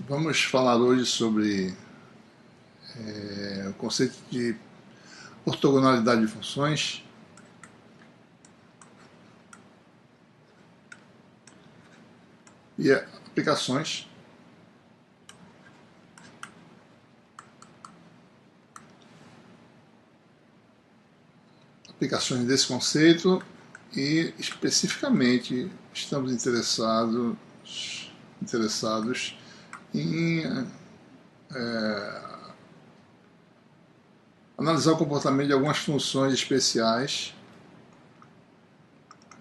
Vamos falar hoje sobre o conceito de ortogonalidade de funções e aplicações desse conceito, e especificamente estamos interessados em analisar o comportamento de algumas funções especiais,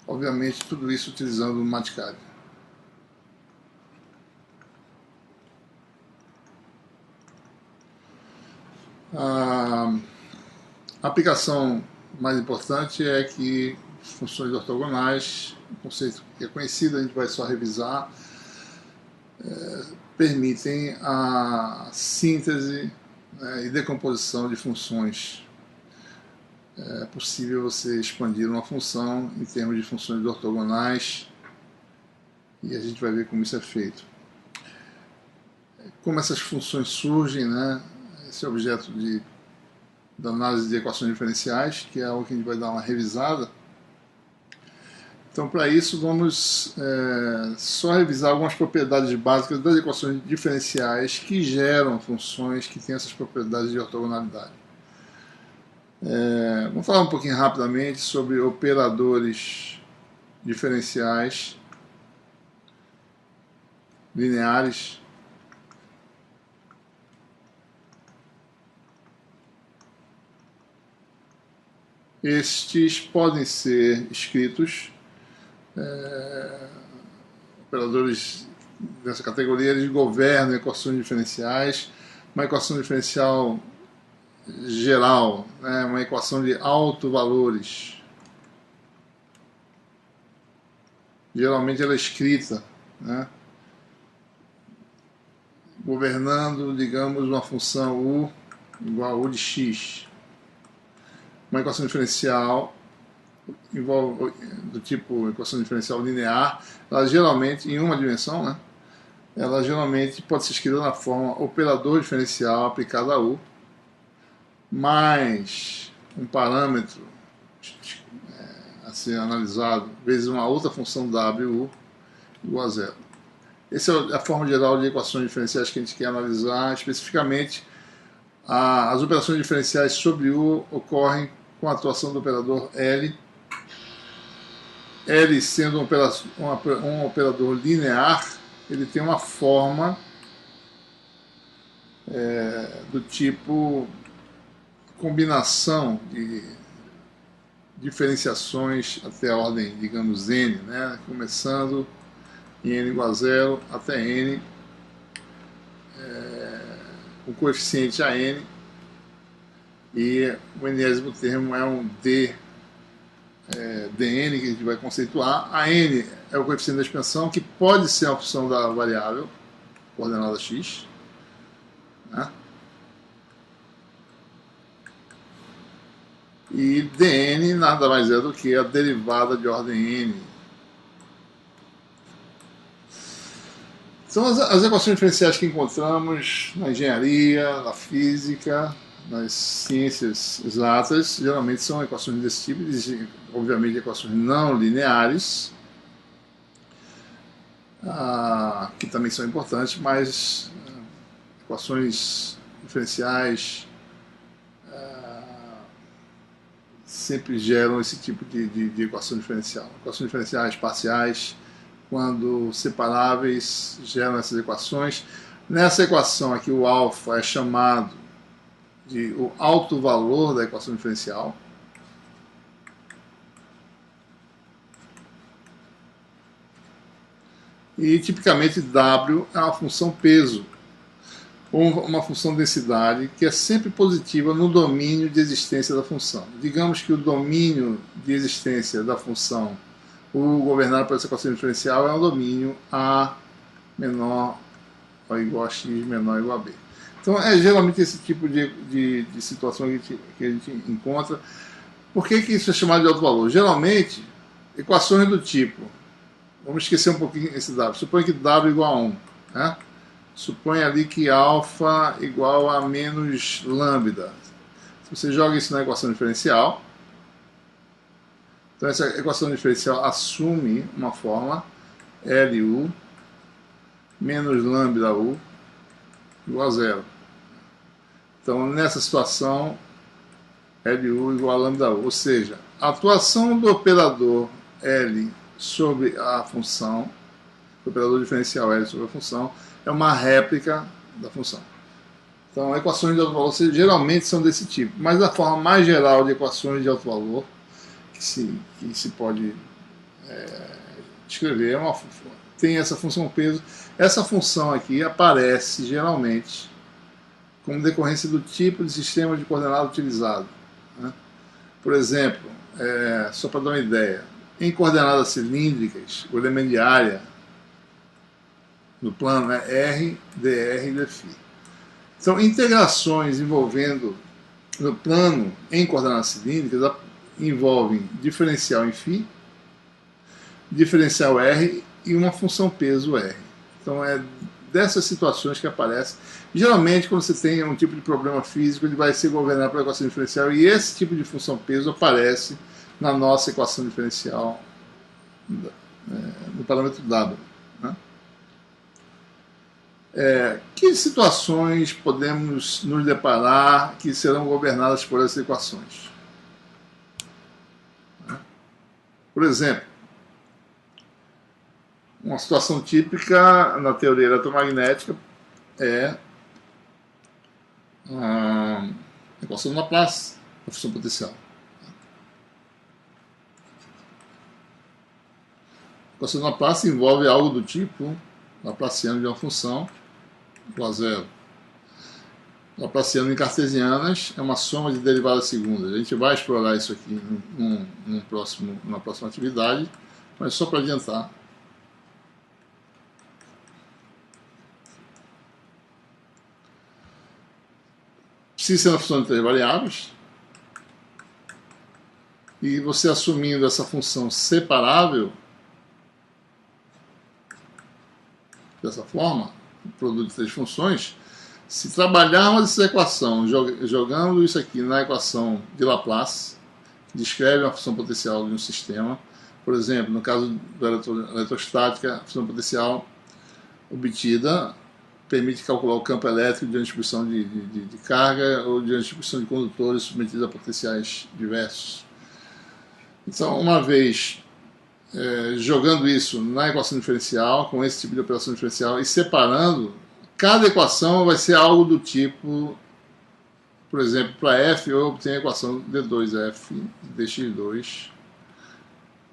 obviamente tudo isso utilizando o Mathcad. A aplicação mais importante é que funções ortogonais, um conceito que é conhecido, a gente vai só revisar, permitem a síntese e decomposição de funções. É possível você expandir uma função em termos de funções ortogonais, e a gente vai ver como isso é feito. Como essas funções surgem, né? Esse é objeto da análise de equações diferenciais, que é algo que a gente vai dar uma revisada. Então, para isso, vamos só revisar algumas propriedades básicas das equações diferenciais que geram funções que têm essas propriedades de ortogonalidade. Vamos falar um pouquinho rapidamente sobre operadores diferenciais lineares. Estes podem ser escritos, operadores dessa categoria, eles governam equações diferenciais. Uma equação diferencial geral, né, uma equação de autovalores, geralmente ela é escrita, né, governando, digamos, uma função u igual a u de x. Uma equação diferencial do tipo equação diferencial linear, ela geralmente, em uma dimensão, né, ela geralmente pode ser escrita na forma operador diferencial aplicado a u, mais um parâmetro a ser analisado, vezes uma outra função w igual a zero. Essa é a forma geral de equações diferenciais que a gente quer analisar. Especificamente, as operações diferenciais sobre u ocorrem com a atuação do operador L. L sendo um operador linear, ele tem uma forma do tipo combinação de diferenciações até a ordem, digamos, n, né? Começando em n igual a zero até n, o coeficiente a n, e o enésimo termo é um dn, que a gente vai conceituar. A n é o coeficiente da expansão, que pode ser uma função da variável coordenada x, né? E dn nada mais é do que a derivada de ordem n. São as equações diferenciais que encontramos na engenharia, na física, nas ciências exatas. Geralmente são equações desse tipo, existem, obviamente, equações não lineares, que também são importantes, mas equações diferenciais sempre geram esse tipo de equação diferencial. Equações diferenciais parciais, quando separáveis, geram essas equações. Nessa equação aqui, o alfa é chamado de o alto valor da equação diferencial. E tipicamente W é uma função peso, ou uma função densidade, que é sempre positiva no domínio de existência da função. Digamos que o domínio de existência da função, o governado por essa equação diferencial, é um domínio A menor ou igual a X menor ou igual a B. Então é geralmente esse tipo de situação que a gente encontra. Por que isso é chamado de alto valor? Geralmente, equações do tipo, vamos esquecer um pouquinho esse W, suponha que W igual a 1, né? Supõe ali que alfa igual a menos lambda. Se você joga isso na equação diferencial, então essa equação diferencial assume uma forma LU menos lambda U igual a zero. Então, nessa situação, LU igual a lambda U. Ou seja, a atuação do operador L sobre a função, o operador diferencial L sobre a função, é uma réplica da função. Então, equações de alto valor geralmente são desse tipo. Mas a forma mais geral de equações de alto valor que se pode escrever tem essa função peso. Essa função aqui aparece geralmente como decorrência do tipo de sistema de coordenada utilizado, né? Por exemplo, só para dar uma ideia, em coordenadas cilíndricas, o elemento de área no plano é R, dr e dφ. Então, integrações envolvendo no plano em coordenadas cilíndricas envolvem diferencial em φ, diferencial R e uma função peso R. Então, é dessas situações que aparece. Geralmente, quando você tem um tipo de problema físico, ele vai ser governado pela equação diferencial e esse tipo de função peso aparece na nossa equação diferencial no parâmetro W. Né? Que situações podemos nos deparar que serão governadas por essas equações? Por exemplo, uma situação típica na teoria eletromagnética é a equação do Laplace da função potencial. A equação do Laplace envolve algo do tipo laplaciano de uma função igual a zero. Laplaciano em cartesianas é uma soma de derivadas segundas. A gente vai explorar isso aqui numa próxima atividade, mas só para adiantar. Precisa ser uma função de três variáveis. E você assumindo essa função separável, dessa forma, o produto de três funções, se trabalharmos essa equação, jogando isso aqui na equação de Laplace, que descreve a função potencial de um sistema, por exemplo, no caso da eletrostática, a função potencial obtida permite calcular o campo elétrico de uma distribuição de carga ou de uma distribuição de condutores submetidos a potenciais diversos. Então, uma vez jogando isso na equação diferencial, com esse tipo de operação diferencial, e separando, cada equação vai ser algo do tipo, por exemplo, para F eu obtenho a equação D2F dx2,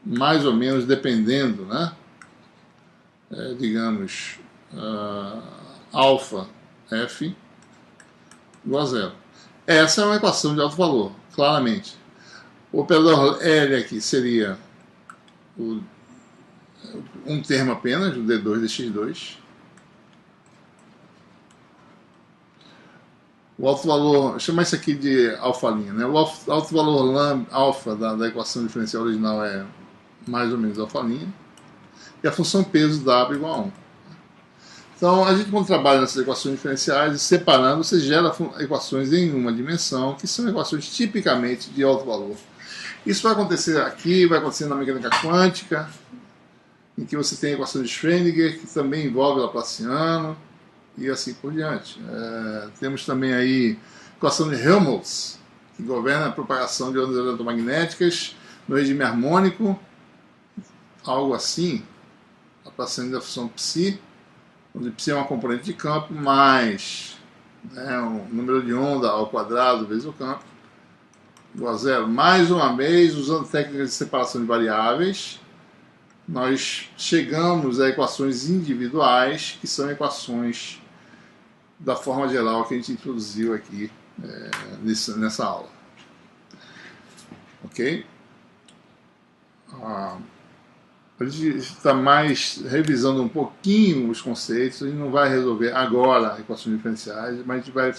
mais ou menos dependendo, né? Digamos, alfa F igual a zero. Essa é uma equação de alto valor, claramente. O operador L aqui seria um termo apenas, o D2 dx2. O alto valor, chama isso aqui de alfalinha, né? O alto valor alfa da equação diferencial original é mais ou menos alfalinha. E a função peso W igual a 1. Então, a gente, quando trabalha nessas equações diferenciais, separando, você gera equações em uma dimensão, que são equações tipicamente de alto valor. Isso vai acontecer aqui, vai acontecer na mecânica quântica, em que você tem a equação de Schrödinger, que também envolve o Laplaciano, e assim por diante. Temos também aí a equação de Helmholtz, que governa a propagação de ondas eletromagnéticas no regime harmônico, algo assim, Laplaciano da função psi, onde psi é uma componente de campo, mais o número de onda ao quadrado vezes o campo, igual a zero. Mais uma vez, usando técnicas de separação de variáveis, nós chegamos a equações individuais, que são equações da forma geral que a gente introduziu aqui nessa aula. Ok? A gente está mais revisando um pouquinho os conceitos, a gente não vai resolver agora equações diferenciais, mas a gente vai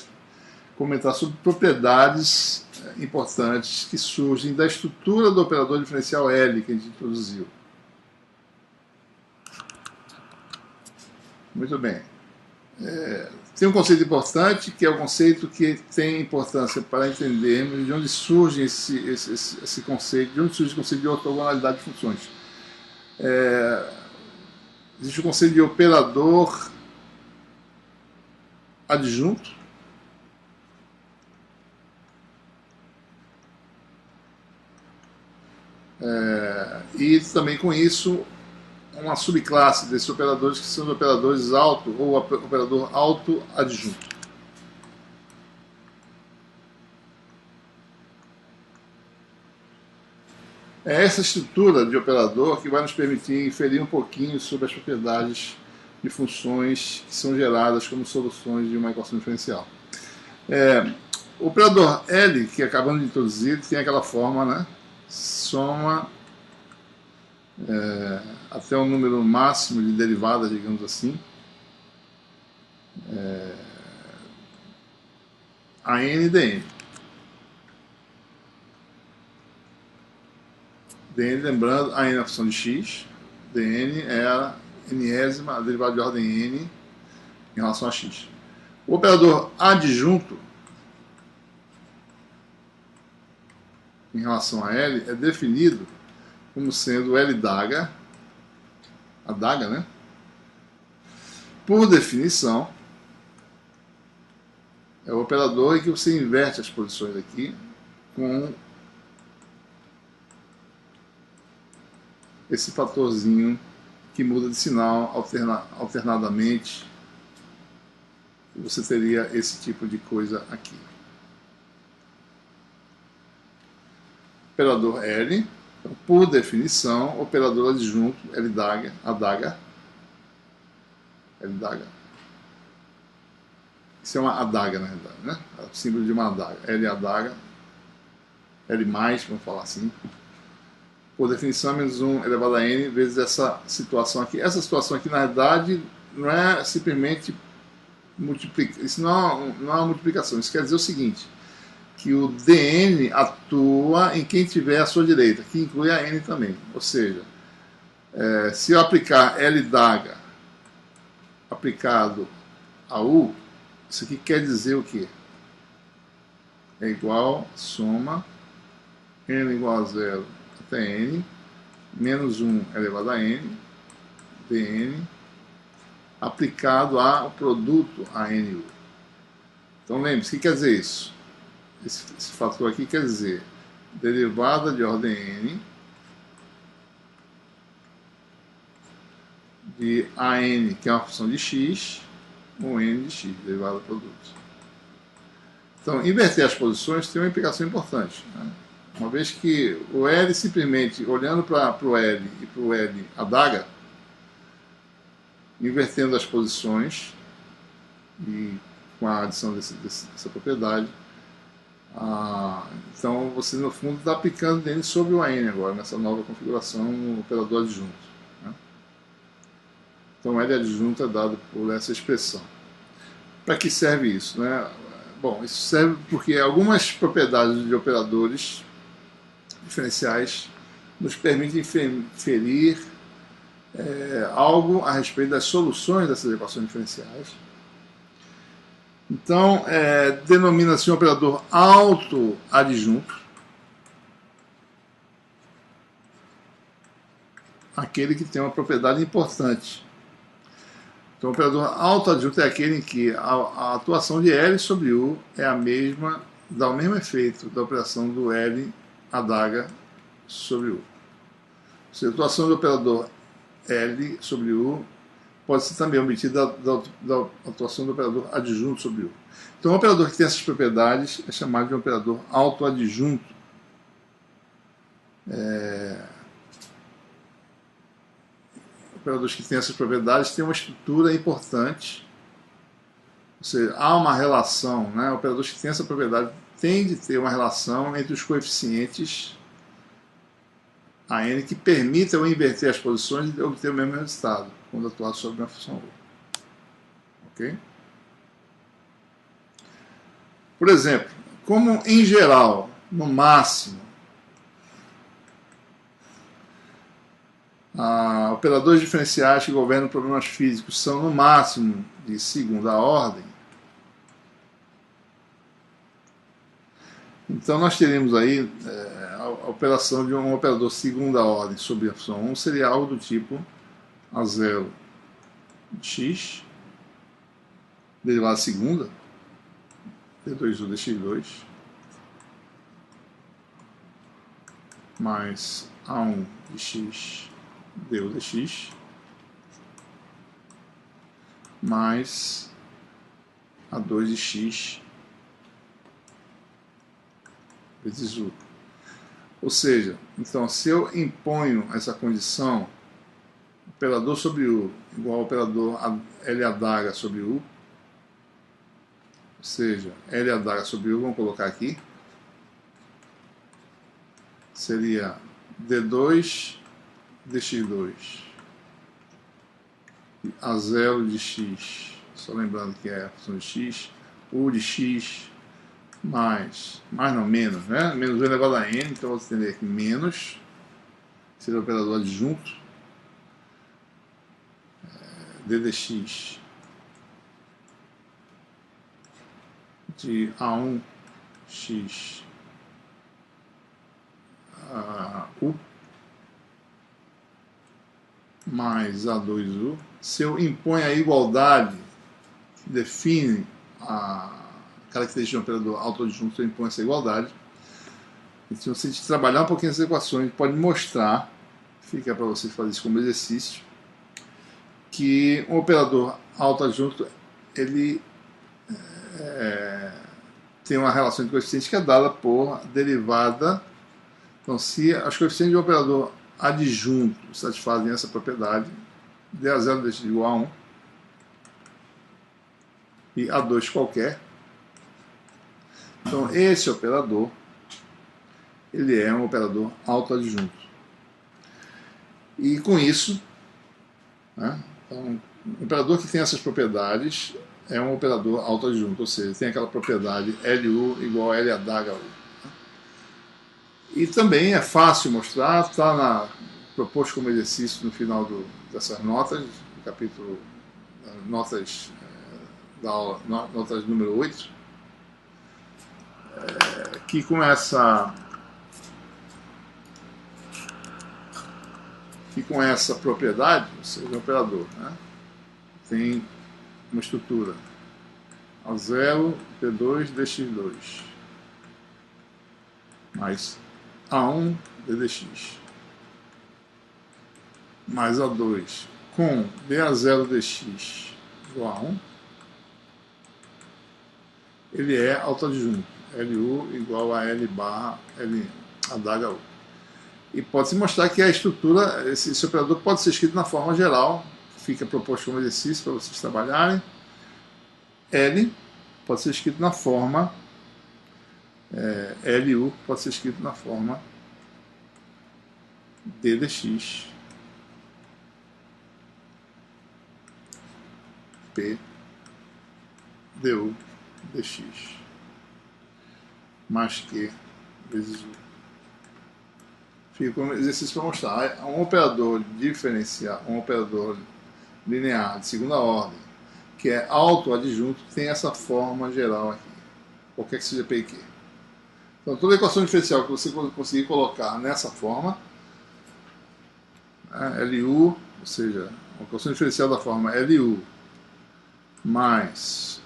comentar sobre propriedades importantes que surgem da estrutura do operador diferencial L que a gente introduziu. Muito bem. Tem um conceito importante, que é o conceito que tem importância para entendermos de onde surge esse conceito, de onde surge o conceito de ortogonalidade de funções. Existe o conceito de operador adjunto, e também com isso uma subclasse desses operadores que são os operadores auto ou operador auto-adjunto. É essa estrutura de operador que vai nos permitir inferir um pouquinho sobre as propriedades de funções que são geradas como soluções de uma equação diferencial. O operador L, que acabamos de introduzir, tem aquela forma, né? Soma até um número máximo de derivadas, digamos assim, a n dn. dn, lembrando, a n é a função de x, dn é a enésima, a derivada de ordem n em relação a x. O operador adjunto em relação a L é definido como sendo L daga, a daga, né? Por definição, é o operador em que você inverte as posições aqui com esse fatorzinho que muda de sinal alternadamente. Você teria esse tipo de coisa aqui. Operador L, então, por definição, operador adjunto L daga, a daga, L daga. Isso é uma adaga, na realidade, né? É o símbolo de uma adaga. L adaga, L mais, vamos falar assim. Por definição, menos 1 elevado a n vezes essa situação aqui. Essa situação aqui, na verdade, não é simplesmente multiplicar. Isso não é uma multiplicação. Isso quer dizer o seguinte, que o dn atua em quem tiver à sua direita, que inclui a n também. Ou seja, se eu aplicar L daga aplicado a U, isso aqui quer dizer o quê? É igual soma n igual a 0 até n, menos 1 elevado a n, dn, aplicado ao produto a nu. Então lembre-se, o que quer dizer isso? Esse fator aqui quer dizer derivada de ordem n de an, que é uma função de x, ou n de x, derivada do produto. Então, inverter as posições tem uma implicação importante, né? Uma vez que o L simplesmente, olhando para o L e para o L adaga, invertendo as posições e com a adição dessa propriedade, então você no fundo está aplicando dn sobre o AN agora, nessa nova configuração, no operador adjunto, né? Então L adjunto é dado por essa expressão. Para que serve isso, né? Bom, isso serve porque algumas propriedades de operadores diferenciais nos permitem inferir algo a respeito das soluções dessas equações diferenciais. Então, denomina-se um operador auto-adjunto aquele que tem uma propriedade importante. Então, o operador auto-adjunto é aquele em que a atuação de L sobre U é a mesma, dá o mesmo efeito da operação do L adaga sobre U. Ou seja, a atuação do operador L sobre U pode ser também obtida da atuação do operador adjunto sobre U. Então, um operador que tem essas propriedades é chamado de um operador autoadjunto. Operadores que têm essas propriedades têm uma estrutura importante. Ou seja, há uma relação, né? Operadores que têm essa propriedade têm de ter uma relação entre os coeficientes a n que permita eu inverter as posições e obter o mesmo resultado quando atuar sobre uma função U. Ok? Por exemplo, como em geral, no máximo, Operadores diferenciais que governam problemas físicos são no máximo de segunda ordem. Então nós teríamos aí a operação de um operador segunda ordem sobre a função 1 seria algo do tipo A0 de x, derivada segunda, d2u dx2, mais A1 de x du dx, mais A2 de x vezes u. Ou seja, então se eu imponho essa condição, operador sobre u igual ao operador L adaga sobre u, ou seja, L adaga sobre u, vamos colocar aqui, seria d2 dx2 A0 de x, só lembrando que é a função de x, u de x mais não, menos, né? Menos u elevado a n, então vou estender aqui menos, seria o operador adjunto, d dx de A1 x u mais A2u. Se eu imponho a igualdade, que define a característica de um operador autoadjunto, eu imponho essa igualdade. Então, se a gente trabalhar um pouquinho essas equações, a gente pode mostrar, fica para vocês fazerem isso como exercício, que um operador autoadjunto ele tem uma relação de coeficientes que é dada por derivada. Então, se as coeficientes de um operador adjunto satisfazem essa propriedade, d a 0 deixa de igual a 1 e A2 qualquer, então esse operador ele é um operador autoadjunto. E com isso, né, então, um operador que tem essas propriedades é um operador autoadjunto, ou seja, tem aquela propriedade LU igual a L adaga U. E também é fácil mostrar, está proposto como exercício no final dessas notas, do capítulo notas da aula, notas número 8, que com essa propriedade, ou seja, o operador, né, tem uma estrutura A0, P2, dx2, mais A1, ddx, mais A2, com dA0 dx igual a 1, ele é autoadjunto, LU igual a L barra L adaga U. E pode-se mostrar que a estrutura, esse operador pode ser escrito na forma geral, fica proposto como exercício para vocês trabalharem. L pode ser escrito na forma, LU pode ser escrito na forma d dx P du dx mais Q vezes U. Fica como exercício para mostrar. Um operador diferencial, um operador linear de segunda ordem, que é autoadjunto, tem essa forma geral aqui, qualquer que seja P e Q. Então, toda equação diferencial que você conseguir colocar nessa forma, LU, ou seja, a equação diferencial da forma LU mais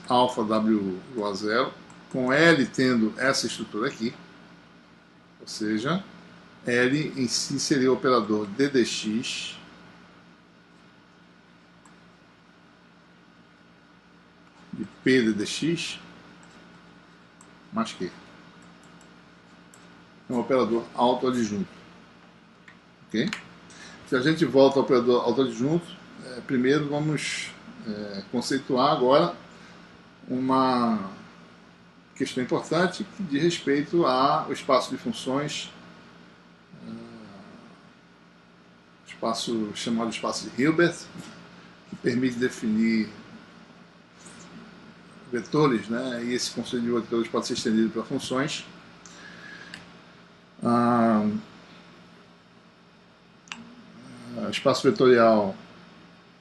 alfa WU igual a 0, com L tendo essa estrutura aqui, ou seja, L em si seria o operador d dx de P d dx mais Q. É um operador autoadjunto. Ok? Se a gente volta ao operador autoadjunto, primeiro vamos conceituar agora uma questão importante que diz respeito ao espaço de funções, chamado espaço de Hilbert, que permite definir vetores, né? E esse conceito de vetores pode ser estendido para funções. espaço vetorial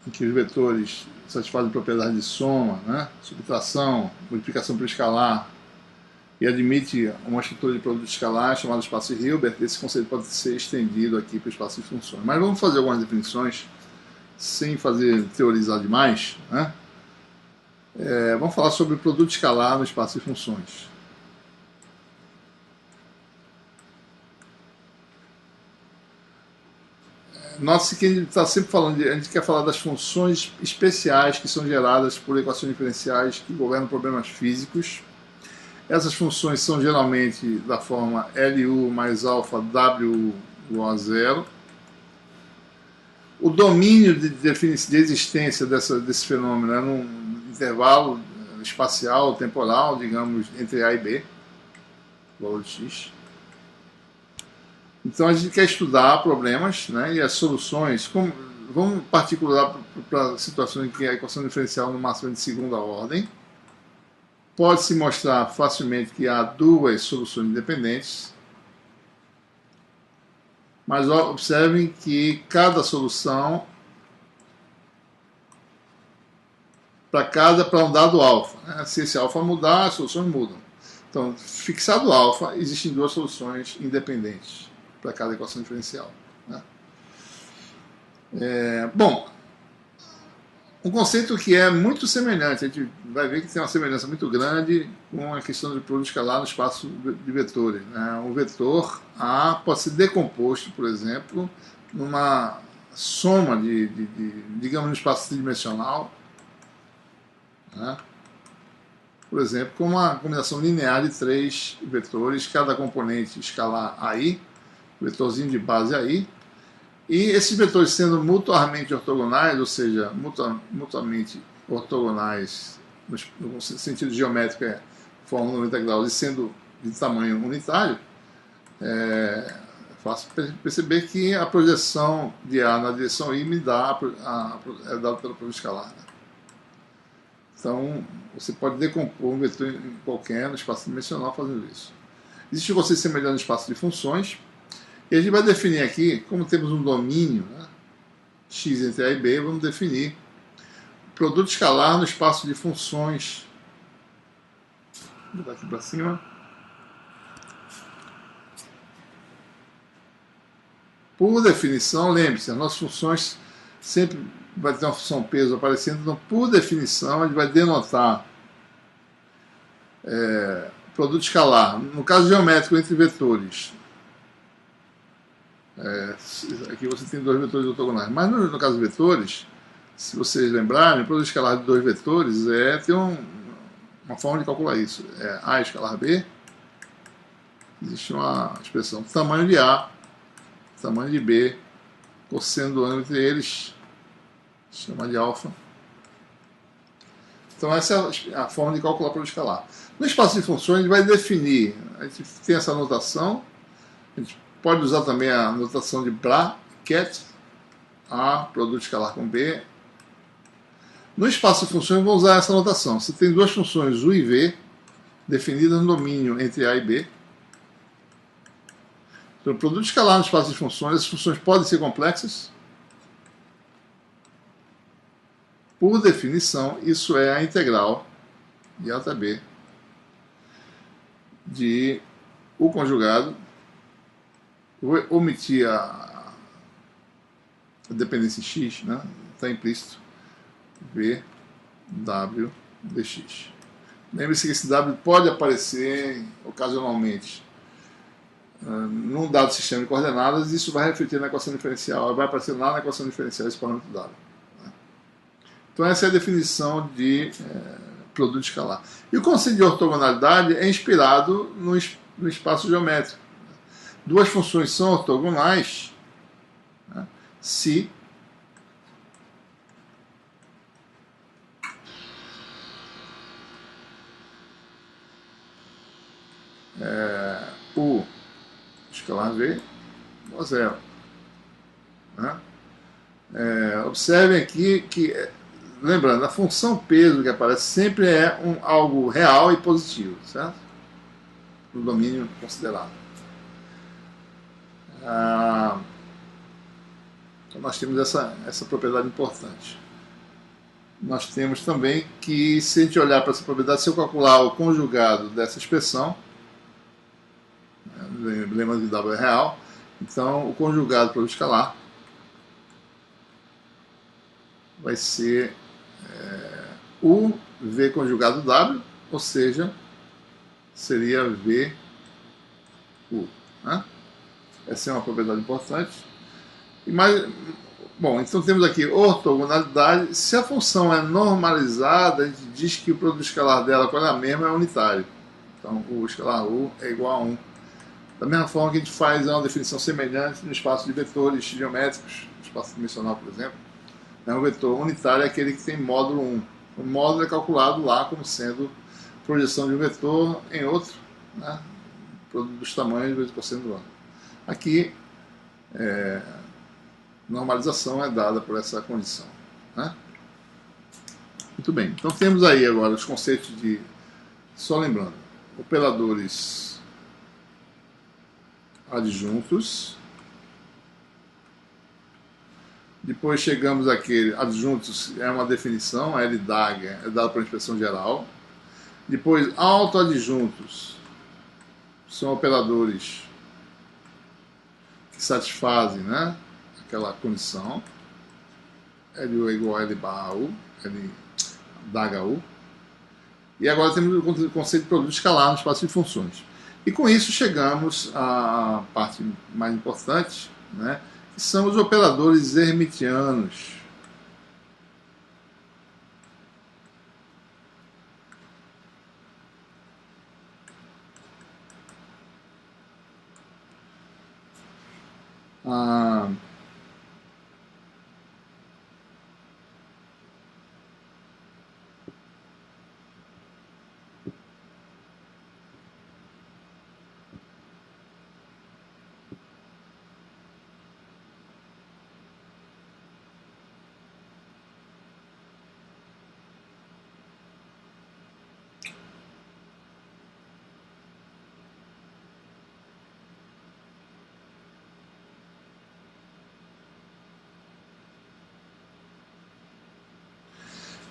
em que os vetores satisfazem propriedades de soma, né, subtração, multiplicação por escalar, e admite uma estrutura de produto escalar chamada espaço Hilbert. Esse conceito pode ser estendido aqui para o espaço de funções. Mas vamos fazer algumas definições sem fazer teorizar demais, né? Vamos falar sobre o produto escalar no espaço de funções. Note-se que a gente está sempre falando, a gente quer falar das funções especiais que são geradas por equações diferenciais que governam problemas físicos. Essas funções são geralmente da forma LU mais alfa W igual a zero. O domínio de existência desse fenômeno é num intervalo espacial, temporal, digamos, entre A e B, valor de x. Então a gente quer estudar problemas, né, e as soluções. Vamos particular para situações em que a equação diferencial no máximo é de segunda ordem. Pode-se mostrar facilmente que há duas soluções independentes, mas observem que cada solução para um dado alfa, né? Se esse alfa mudar, as soluções mudam. Então, fixado alfa, existem duas soluções independentes para cada equação diferencial, né? Bom, um conceito que é muito semelhante, a gente vai ver que tem uma semelhança muito grande com a questão do produto escalar no espaço de vetores, né? O vetor A pode ser decomposto, por exemplo, numa soma digamos, no espaço tridimensional, né? Por exemplo, com uma combinação linear de três vetores, cada componente escalar AI, vetorzinho de base AI, e esses vetores sendo mutuamente ortogonais, ou seja, mutuamente ortogonais no sentido geométrico, formam 90 graus, e sendo de tamanho unitário, é fácil perceber que a projeção de A na direção I me dá é dada pelo produto escalar, né? Então, você pode decompor um vetor qualquer no espaço dimensional fazendo isso. Existe um conceito semelhante no espaço de funções. E a gente vai definir aqui, como temos um domínio, né, x entre A e B, vamos definir o produto escalar no espaço de funções. Vou botar aqui para cima. Por definição, lembre-se, as nossas funções sempre vai ter uma função peso aparecendo, então, por definição, a gente vai denotar produto escalar, no caso geométrico, entre vetores. Aqui você tem dois vetores ortogonais, mas no caso de vetores, se vocês lembrarem, o produto escalar de dois vetores tem uma forma de calcular isso, é A escalar B. Existe uma expressão tamanho de A, tamanho de B, cosseno do ângulo entre eles, chama de alfa. Então essa é a forma de calcular o produto escalar. No espaço de funções, a gente vai definir, a gente tem essa notação, a gente pode usar também a notação de bracket, A, produto escalar com B. No espaço de funções, vamos usar essa notação. Você tem duas funções, U e V, definidas no domínio entre A e B. Então, o produto escalar no espaço de funções, as funções podem ser complexas. Por definição, isso é a integral de A até B de U conjugado. Vou omitir a dependência x, né? Está implícito, V, W, dx. Lembre-se que esse W pode aparecer ocasionalmente num dado sistema de coordenadas, e isso vai refletir na equação diferencial, vai aparecer lá na equação diferencial esse parâmetro W. Né? Então essa é a definição de produto escalar. E o conceito de ortogonalidade é inspirado no espaço geométrico. Duas funções são ortogonais, né, se U escalar V igual a zero. Né? Observem aqui que, lembrando, a função peso que aparece sempre é algo real e positivo, certo? No domínio considerado. Então nós temos essa propriedade importante. Nós temos também que, se a gente olhar para essa propriedade, se eu calcular o conjugado dessa expressão, lembra que W é real, então o conjugado para o escalar vai ser U V conjugado W, ou seja, seria V U. Né? Essa é uma propriedade importante. E mais, bom, então temos aqui ortogonalidade. Se a função é normalizada, a gente diz que o produto escalar dela, quando é a mesma, é unitário. Então o escalar U é igual a 1. Da mesma forma que a gente faz uma definição semelhante no espaço de vetores geométricos, no espaço dimensional, por exemplo. Um vetor unitário é aquele que tem módulo 1. O módulo é calculado lá como sendo projeção de um vetor em outro, né? Produto dos tamanhos vezes cosseno do ângulo. Aqui, normalização é dada por essa condição. Né? Muito bem, então temos aí agora os conceitos de, só lembrando, operadores adjuntos. Depois chegamos àquele, adjuntos é uma definição, LDAG é dado por uma expressão geral. Depois, autoadjuntos são operadores que satisfazem, né, aquela condição. LU é igual a L barra U, L DAGA U. E agora temos o conceito de produto escalar no espaço de funções. E com isso chegamos à parte mais importante, né, que são os operadores hermitianos.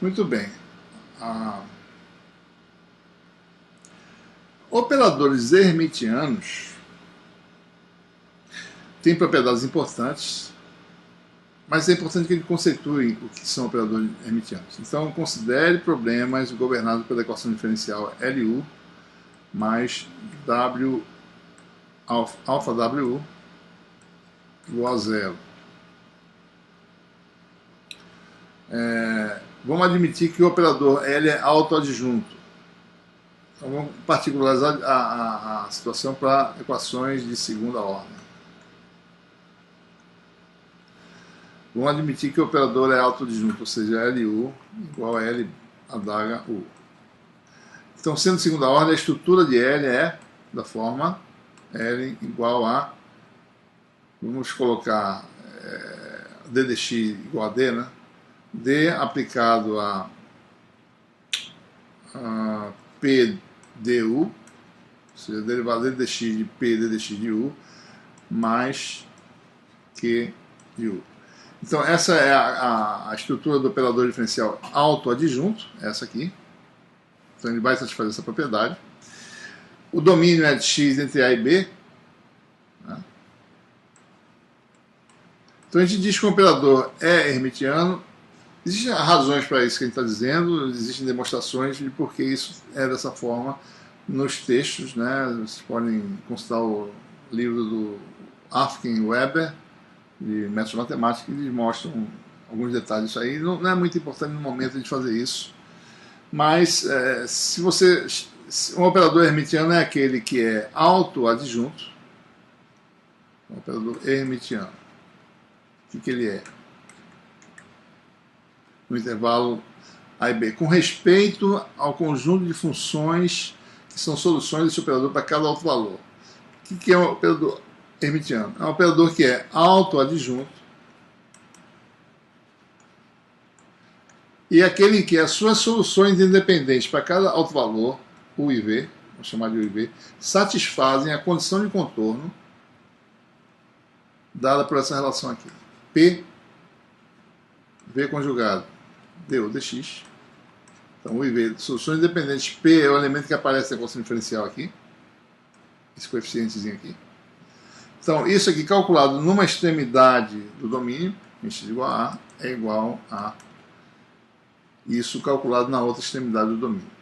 Muito bem. Operadores hermitianos têm propriedades importantes, mas é importante que a gente conceitue o que são operadores hermitianos. Então, considere problemas governados pela equação diferencial LU mais W alfa WU igual a zero. Vamos admitir que o operador L é autoadjunto. Então vamos particularizar a situação para equações de segunda ordem. Vamos admitir que o operador é autoadjunto, ou seja, LU igual a L adaga U. Então, sendo de segunda ordem, a estrutura de L é da forma L igual a, vamos colocar D de x igual a D, né? D aplicado a P du, ou seja, derivada d de x de P d de x de U, mais Q de U. Então, essa é a estrutura do operador diferencial autoadjunto, essa aqui. Então, ele vai satisfazer essa propriedade. O domínio é de x entre A e B. Né? Então, a gente diz que o operador é hermitiano. Existem razões para isso que a gente está dizendo, existem demonstrações de por que isso é dessa forma nos textos, né? Vocês podem consultar o livro do Afkin e Weber, de métodos matemáticos, que eles mostram alguns detalhes disso aí. Não é muito importante no momento de fazer isso, mas um operador hermitiano é aquele que é autoadjunto, um operador hermitiano. O que ele é? No intervalo A e B, com respeito ao conjunto de funções que são soluções desse operador para cada outro valor. O que é um operador hermitiano? É um operador que é autoadjunto e aquele que as suas soluções independentes para cada outro valor, U e V, vamos chamar de U e V, satisfazem a condição de contorno dada por essa relação aqui, P V conjugado deu dx. Então, U e V, soluções independentes. P é o elemento que aparece na equação diferencial aqui. Esse coeficientezinho aqui. Então, isso aqui calculado numa extremidade do domínio, x igual a A, é igual a isso calculado na outra extremidade do domínio.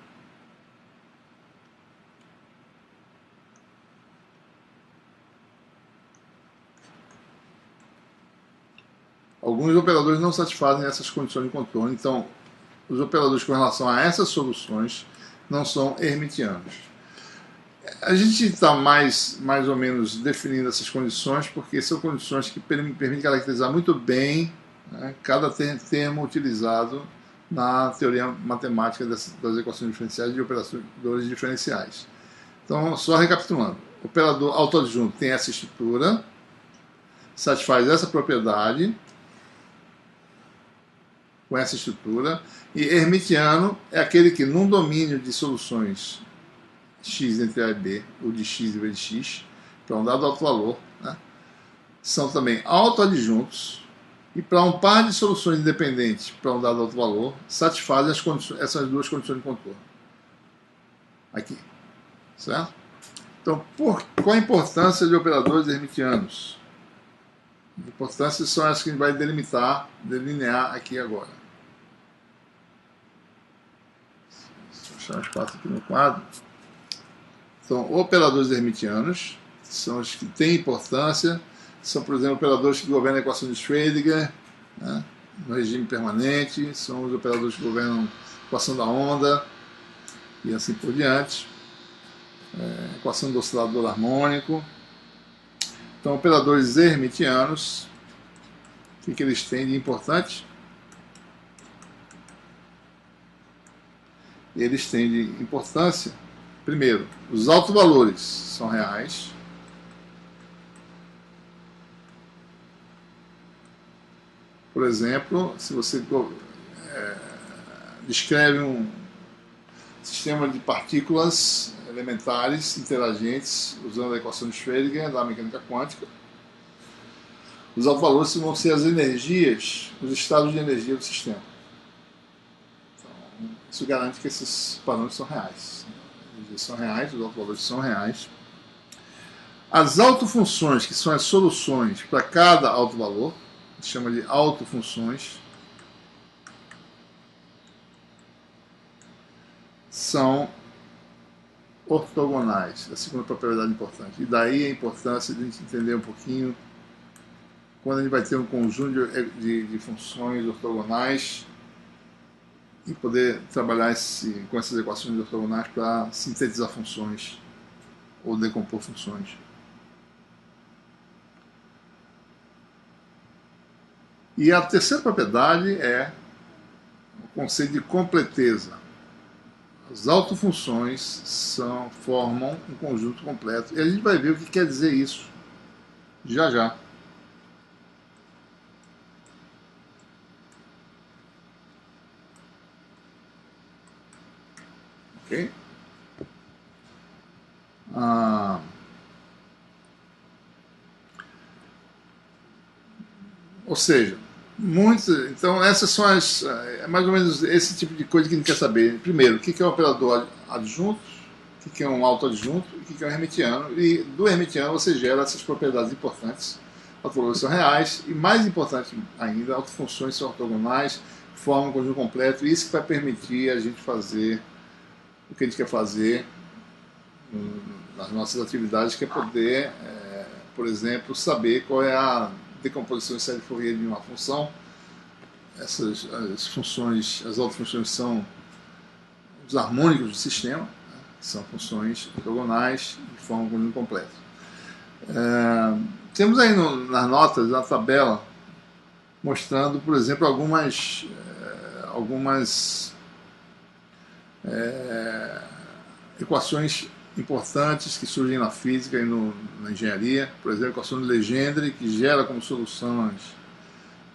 Alguns operadores não satisfazem essas condições de contorno, então os operadores com relação a essas soluções não são hermitianos. A gente está mais ou menos definindo essas condições porque são condições que permitem caracterizar muito bem, né, cada termo utilizado na teoria matemática das equações diferenciais e de operadores diferenciais. Então, só recapitulando, o operador autoadjunto tem essa estrutura, satisfaz essa propriedade com essa estrutura, e hermitiano é aquele que num domínio de soluções x entre A e B, ou de x e V de x, para um dado alto valor, né, são também autoadjuntos, e para um par de soluções independentes para um dado alto valor, satisfazem essas duas condições de contorno. Aqui. Certo? Então, qual a importância de operadores hermitianos? A importância são as que a gente vai delinear aqui agora. Vou deixar um espaço aqui no quadro. Então, operadores hermitianos são os que têm importância, são, por exemplo, operadores que governam a equação de Schrödinger, né, no regime permanente, são os operadores que governam a equação da onda, e assim por diante, equação do oscilador harmônico. Então, operadores hermitianos, o que eles têm de importante? Eles têm de importância, primeiro, os autovalores são reais. Por exemplo, se você descreve um sistema de partículas elementares interagentes usando a equação de Schrödinger da mecânica quântica, os autovalores vão ser as energias, os estados de energia do sistema. Então, isso garante que esses parâmetros são reais. As energias são reais, os autovalores são reais. As autofunções, que são as soluções para cada autovalor, se chama de autofunções, são ortogonais, a segunda propriedade importante. E daí a importância de a gente entender um pouquinho quando a gente vai ter um conjunto de funções ortogonais e poder trabalhar com essas equações ortogonais para sintetizar funções ou decompor funções. E a terceira propriedade é o conceito de completeza. As autofunções formam um conjunto completo. E a gente vai ver o que quer dizer isso já já. Ok? Ou seja, então essas são é mais ou menos esse tipo de coisa que a gente quer saber. Primeiro, o que é um operador adjunto, o que é um autoadjunto e o que é um hermitiano. E do hermitiano você gera essas propriedades importantes. Autovalores são reais e, mais importante ainda, autofunções são ortogonais, formam um conjunto completo, e isso que vai permitir a gente fazer o que a gente quer fazer nas nossas atividades, que é poder, por exemplo, saber qual é a decomposição em série de Fourier de uma função. As funções, as autofunções são os harmônicos do sistema, né, são funções ortogonais e formam um conjunto completo. Temos aí nas notas, na tabela, mostrando, por exemplo, algumas equações importantes que surgem na física e na engenharia. Por exemplo, a equação de Legendre, que gera como soluções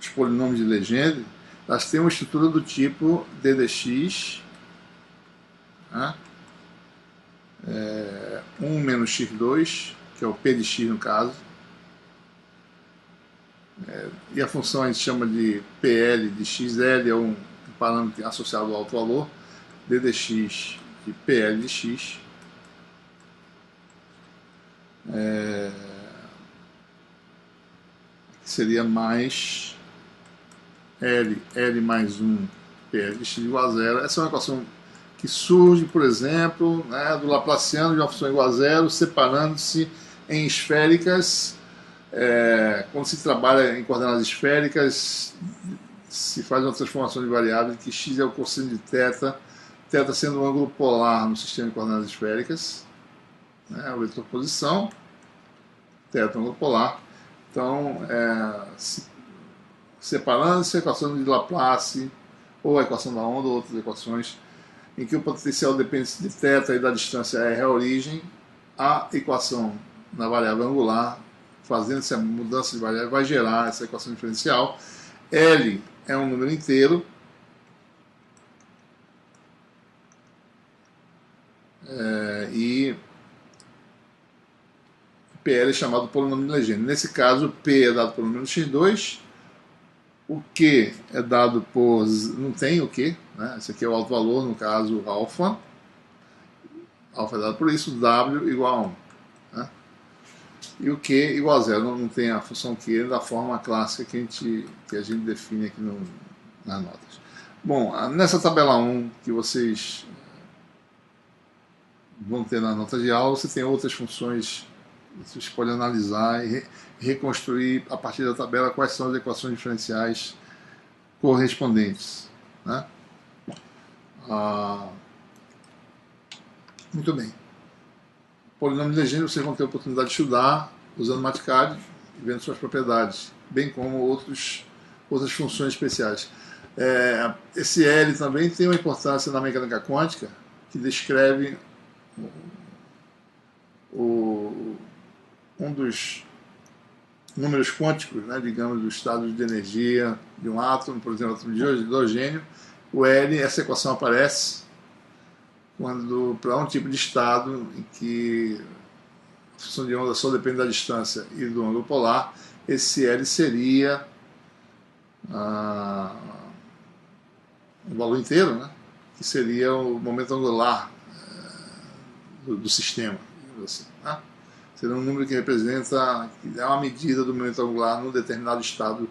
os polinômios de Legendre. Elas têm uma estrutura do tipo d dx, né? 1 menos x2, que é o p de x no caso, E a função a gente chama de PL de XL, é um parâmetro associado ao alto valor, DDX de PL de X, que seria mais L mais 1 PL de X igual a zero. Essa é uma equação que surge, por exemplo, né, do Laplaciano de uma função igual a zero, separando-se em esféricas. Quando se trabalha em coordenadas esféricas, se faz uma transformação de variável que x é o cosseno de θ, θ sendo um ângulo polar no sistema de coordenadas esféricas, né, a vetor-posição, θ é um ângulo polar. Então, separando-se a equação de Laplace, ou a equação da onda, ou outras equações, em que o potencial depende de θ e da distância R é a origem, a equação na variável angular, fazendo-se a mudança de variável, vai gerar essa equação diferencial. L é um número inteiro, e PL é chamado polinômio de Legendre. Nesse caso, P é dado pelo número x2, o Q é dado por... não tem o Q, né? Esse aqui é o alto valor, no caso, alfa. Alfa é dado por isso, W igual a 1. Né? E o Q igual a zero. Não tem a função Q da forma clássica que a gente define aqui nas notas. Bom, nessa tabela 1 que vocês vão ter na nota de aula, você tem outras funções que vocês podem analisar e reconstruir a partir da tabela quais são as equações diferenciais correspondentes. Né? Muito bem. Polinômio de Legendre vocês vão ter a oportunidade de estudar usando MATCAD e vendo suas propriedades, bem como outras funções especiais. Esse L também tem uma importância na mecânica quântica, que descreve um dos números quânticos, né, digamos, do estado de energia de um átomo, por exemplo, átomo de hidrogênio. O L, essa equação aparece quando para um tipo de estado em que a função de onda só depende da distância e do ângulo polar, esse L seria o valor inteiro, né, que seria o momento angular do sistema, assim, né? Seria um número que representa, que é uma medida do momento angular num determinado estado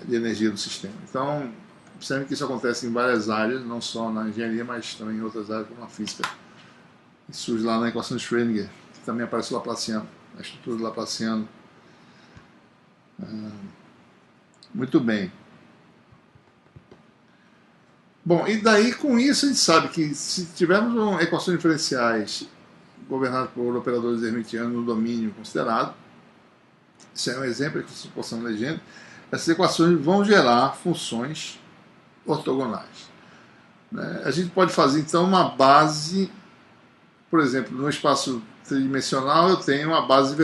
de energia do sistema. Então, observe que isso acontece em várias áreas, não só na engenharia, mas também em outras áreas como a física. Isso surge lá na equação de Schrödinger, que também aparece o Laplaciano, a estrutura do Laplaciano. Muito bem. Bom, e daí com isso a gente sabe que se tivermos equações diferenciais governadas por operadores hermitianos no domínio considerado, isso é um exemplo que vocês possam legenda, essas equações vão gerar funções ortogonais. A gente pode fazer então uma base, por exemplo, no espaço tridimensional eu tenho uma base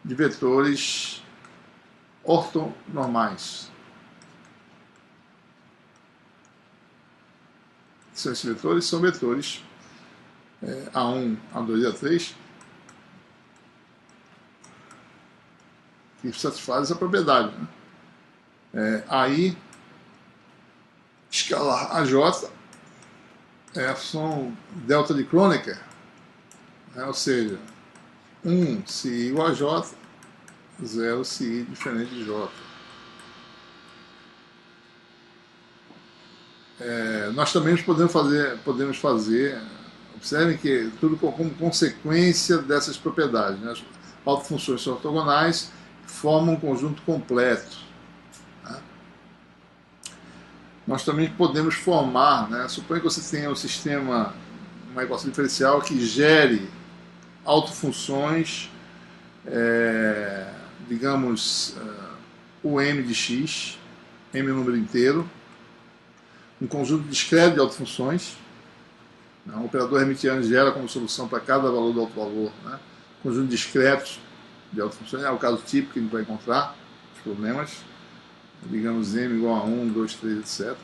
de vetores ortonormais. São esses vetores? São vetores A1, A2 e A3 que satisfazem essa propriedade. Né? AI escalar AJ é a função delta de Kronecker, né? Ou seja, 1 se igual a J, 0 se I diferente de J. Nós também podemos fazer, observem que tudo como consequência dessas propriedades, né? As autofunções são ortogonais, formam um conjunto completo. Né? Nós também podemos formar, né? Suponha que você tenha um sistema, uma equação diferencial que gere autofunções, digamos, o m de x, m é um número inteiro, um conjunto discreto de autofunções. Um operador hermitiano gera como solução para cada valor do autovalor, né? Conjunto discreto de autofunções, é o caso típico que a gente vai encontrar, os problemas, digamos m igual a 1, 2, 3, etc.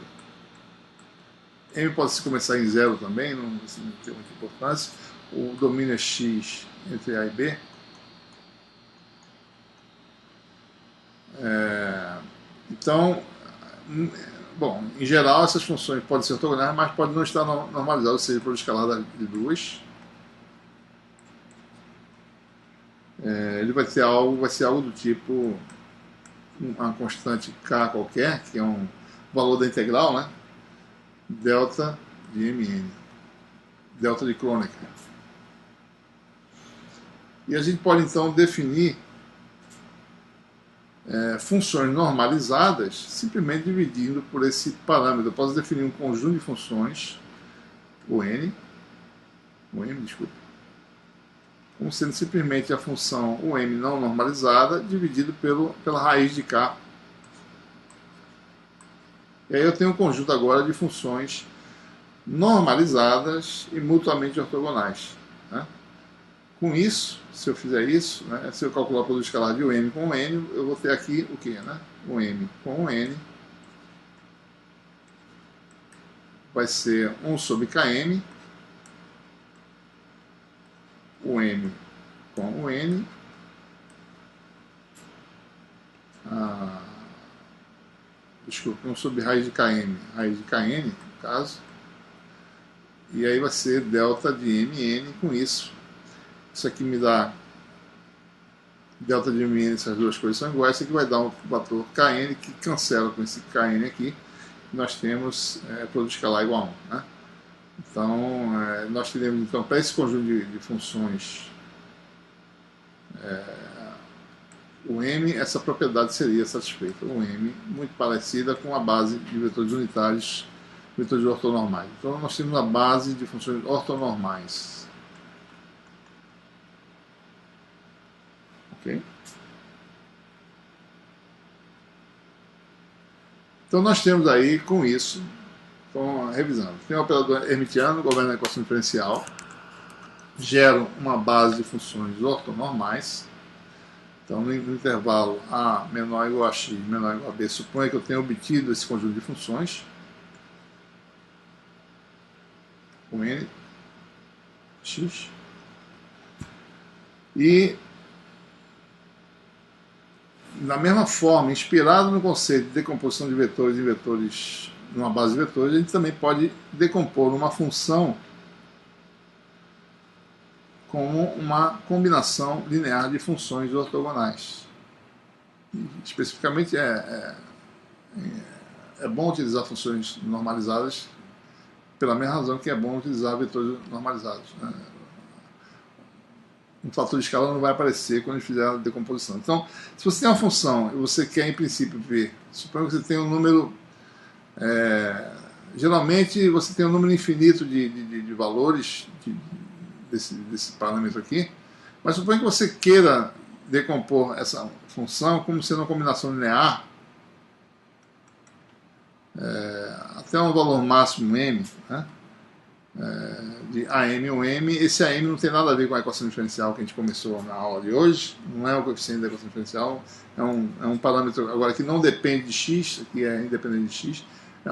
M pode começar em zero também, não tem muita importância. O domínio é x entre A e B. Então, bom, em geral essas funções podem ser ortogonais, mas podem não estar normalizadas, ou seja, produto escalar de 2. Ele vai ser algo do tipo uma constante k qualquer, que é um valor da integral, né? Delta de mn, delta de Kronecker. E a gente pode então definir funções normalizadas simplesmente dividindo por esse parâmetro. Eu posso definir um conjunto de funções, o m, desculpa, como sendo simplesmente a função o m não normalizada dividido pela raiz de k. E aí eu tenho um conjunto agora de funções normalizadas e mutuamente ortogonais, né? Com isso, se eu fizer isso, né, se eu calcular o produto escalar de m com o n, eu vou ter aqui o que, né? O m com o n vai ser 1 sobre km, o m com o n, desculpa, 1 sobre raiz de kn, no caso, e aí vai ser delta de mn. Com isso aqui me dá delta de mn, essas duas coisas são iguais, isso aqui vai dar um fator kn que cancela com esse kn aqui, nós temos produto escalar igual a 1, né? Então, nós teremos então, para esse conjunto de funções, o m, essa propriedade seria satisfeita. O m muito parecida com a base de vetores unitários, vetores ortonormais. Então, nós temos a base de funções ortonormais. Ok? Então, nós temos aí, com isso, então, revisando, tem o operador hermitiano, governa a equação diferencial, gera uma base de funções ortonormais. Então, no intervalo a menor ou igual a x, menor ou igual a b, suponha que eu tenha obtido esse conjunto de funções, com n, x, e, da mesma forma, inspirado no conceito de decomposição de vetores em vetores, numa base de vetores, a gente também pode decompor uma função como uma combinação linear de funções ortogonais. Especificamente, é bom utilizar funções normalizadas pela mesma razão que é bom utilizar vetores normalizados, né? Um fator de escala não vai aparecer quando a gente fizer a decomposição. Então, se você tem uma função e você quer, em princípio, ver, suponha que você tem um número... geralmente, você tem um número infinito de valores desse parâmetro aqui, mas suponha que você queira decompor essa função como sendo uma combinação linear até um valor máximo m, né? De AM ou M. Esse AM não tem nada a ver com a equação diferencial que a gente começou na aula de hoje, não é o coeficiente da equação diferencial, é um parâmetro agora que não depende de x, aqui é independente de x.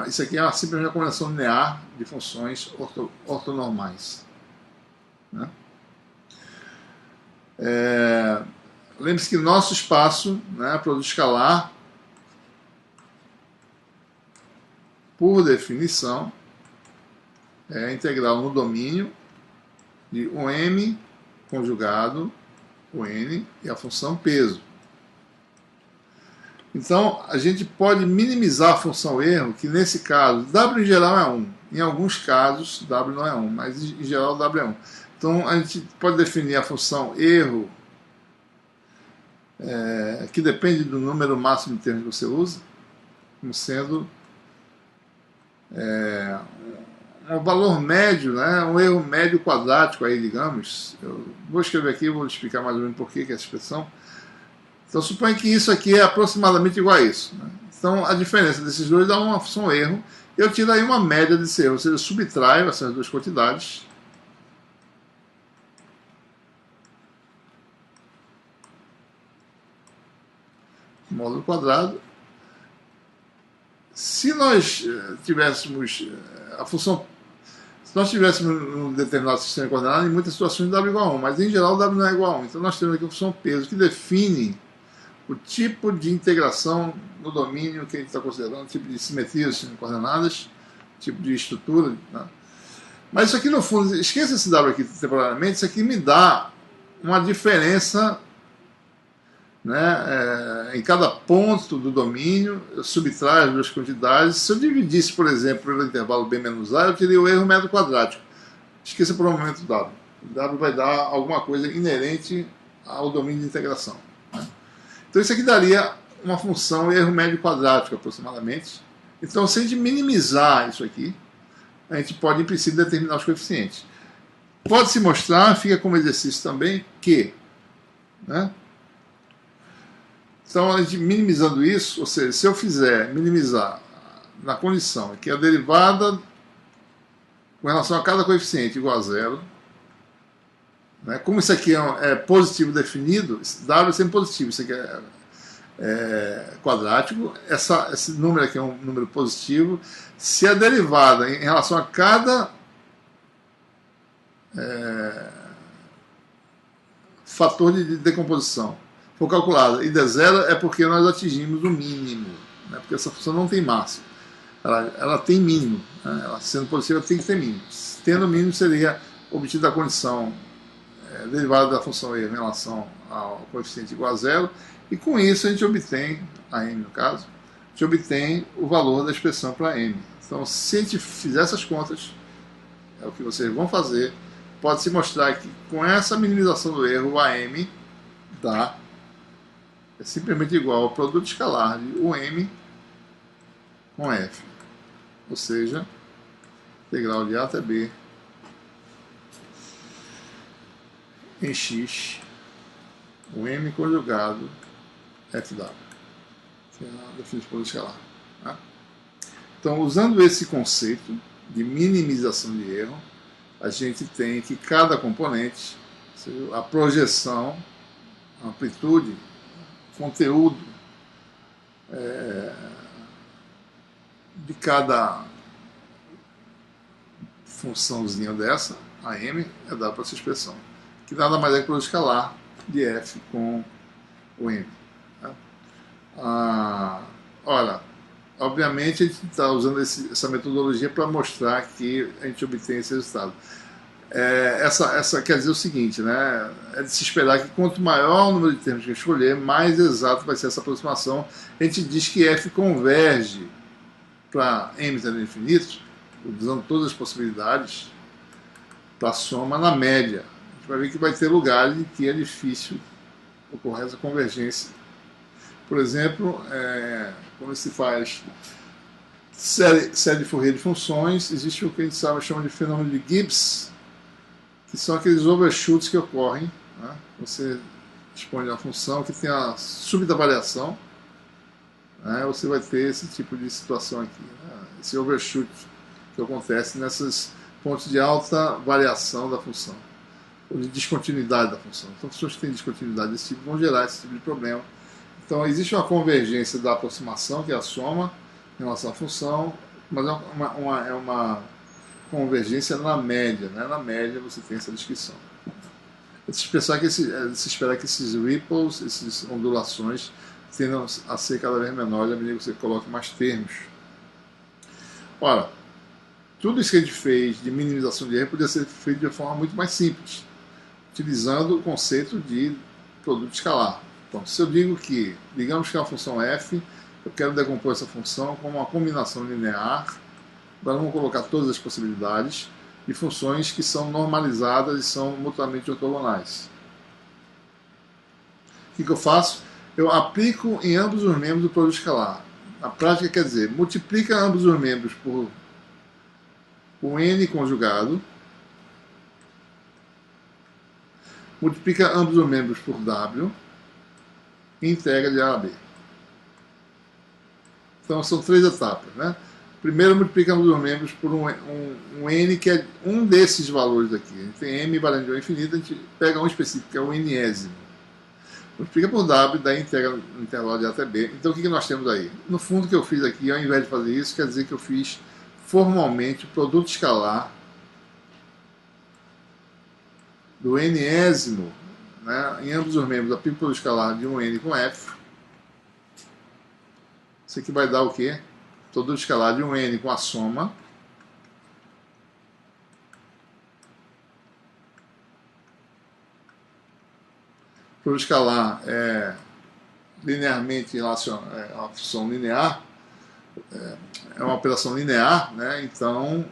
Isso aqui é simplesmente uma combinação linear de funções ortonormais, né? Lembre-se que nosso espaço, né, produto escalar, por definição, é integral no domínio de o m conjugado o n e a função peso. Então, a gente pode minimizar a função erro, que nesse caso, w em geral é 1. Em alguns casos, w não é 1, mas em geral w é 1. Então, a gente pode definir a função erro, que depende do número máximo de termos que você usa, como sendo um valor médio, né? Um erro médio quadrático, aí, digamos. Eu vou escrever aqui, vou explicar mais ou menos por que é essa expressão. Então, suponha que isso aqui é aproximadamente igual a isso, né? Então, a diferença desses dois dá uma função erro. Eu tiro aí uma média desse erro, ou seja, eu subtraio essas duas quantidades. Módulo quadrado. Se nós tivéssemos a função, se nós tivéssemos um determinado sistema coordenado, em muitas situações w igual a 1, mas em geral w não é igual a 1. Então nós temos aqui a função peso, que define o tipo de integração no domínio que a gente está considerando, tipo de simetria de coordenadas, tipo de estrutura. Né? Mas isso aqui, no fundo, esqueça esse W aqui temporariamente, isso aqui me dá uma diferença, né, em cada ponto do domínio, eu subtraio as duas quantidades. Se eu dividisse, por exemplo, pelo intervalo B menos A, eu teria o erro médio quadrático. Esqueça por um momento o W. O W vai dar alguma coisa inerente ao domínio de integração. Né? Então isso aqui daria uma função erro médio quadrático, aproximadamente. Então, se a gente minimizar isso aqui, a gente pode, em princípio, determinar os coeficientes. Pode-se mostrar, fica como exercício também, que... Né? Então, a gente minimizando isso, ou seja, se eu fizer minimizar na condição que a derivada com relação a cada coeficiente igual a zero, né, como isso aqui é positivo definido, W é sempre positivo, isso aqui é quadrático, esse número aqui é um número positivo, se a derivada em relação a cada fator de decomposição for calculada e der zero, é porque nós atingimos o mínimo, né? Porque essa função não tem máximo, ela tem mínimo, né? Ela sendo positiva tem que ter mínimo. Tendo mínimo seria obtida a condição derivada da função e em relação ao coeficiente igual a zero, e com isso a gente obtém, a m no caso, a gente obtém o valor da expressão para m. Então, se a gente fizer essas contas, é o que vocês vão fazer, pode-se mostrar que com essa minimização do erro, o AM dá é simplesmente igual ao produto escalar de UM com F. Ou seja, integral de A até B em X, o M conjugado FW, que é a definição de produto escalar. Tá? Então, usando esse conceito de minimização de erro, a gente tem que cada componente, a projeção, a amplitude, conteúdo de cada funçãozinha dessa, a m, é dada para essa expressão, que nada mais é que o produto escalar de f com o m. Tá? Ora, obviamente a gente está usando essa metodologia para mostrar que a gente obtém esse resultado. Essa quer dizer o seguinte, né? É de se esperar que quanto maior o número de termos que eu escolher, mais exato vai ser essa aproximação. A gente diz que f converge para m tendendo ao infinito, usando todas as possibilidades, para a soma na média. A gente vai ver que vai ter lugares em que é difícil ocorrer essa convergência. Por exemplo, quando se faz série de Fourier de funções, existe o que a gente chama de fenômeno de Gibbs, que são aqueles overshoots que ocorrem. Né? Você dispõe de uma função que tem a súbita variação, né? Você vai ter esse tipo de situação aqui, né? Esse overshoot que acontece nesses pontos de alta variação da função, ou de descontinuidade da função. Então, funções que têm descontinuidade desse tipo vão gerar esse tipo de problema. Então, existe uma convergência da aproximação, que é a soma em relação à função, mas é uma convergência na média. Né? Na média, você tem essa descrição. É de se esperar que esses ripples, essas ondulações, tendam a ser cada vez menores à medida que você coloca mais termos. Ora, tudo isso que a gente fez de minimização de erro poderia ser feito de uma forma muito mais simples, utilizando o conceito de produto escalar. Então, se eu digo que, digamos que é uma função f, eu quero decompor essa função como uma combinação linear, agora vamos colocar todas as possibilidades de funções que são normalizadas e são mutuamente ortogonais. O que eu faço? Eu aplico em ambos os membros do produto escalar. Na prática, quer dizer, multiplica ambos os membros por o n conjugado, multiplica ambos os membros por w e integra de A a B. Então são três etapas. Né? Primeiro multiplica ambos os membros por um n que é um desses valores aqui. A gente tem m valendo de 1 infinito, a gente pega um específico, que é o nésimo. Multiplica por w, daí integra no intervalo de A até B. Então o que nós temos aí? No fundo, o que eu fiz aqui, ao invés de fazer isso, quer dizer que eu fiz formalmente o produto escalar do nésimo, né, em ambos os membros, aplico o produto escalar de um n com f, Isso aqui vai dar o quê? Produto escalar de um n com a soma produto escalar é linearmente relacionado, é uma função linear, é uma operação linear, né? Então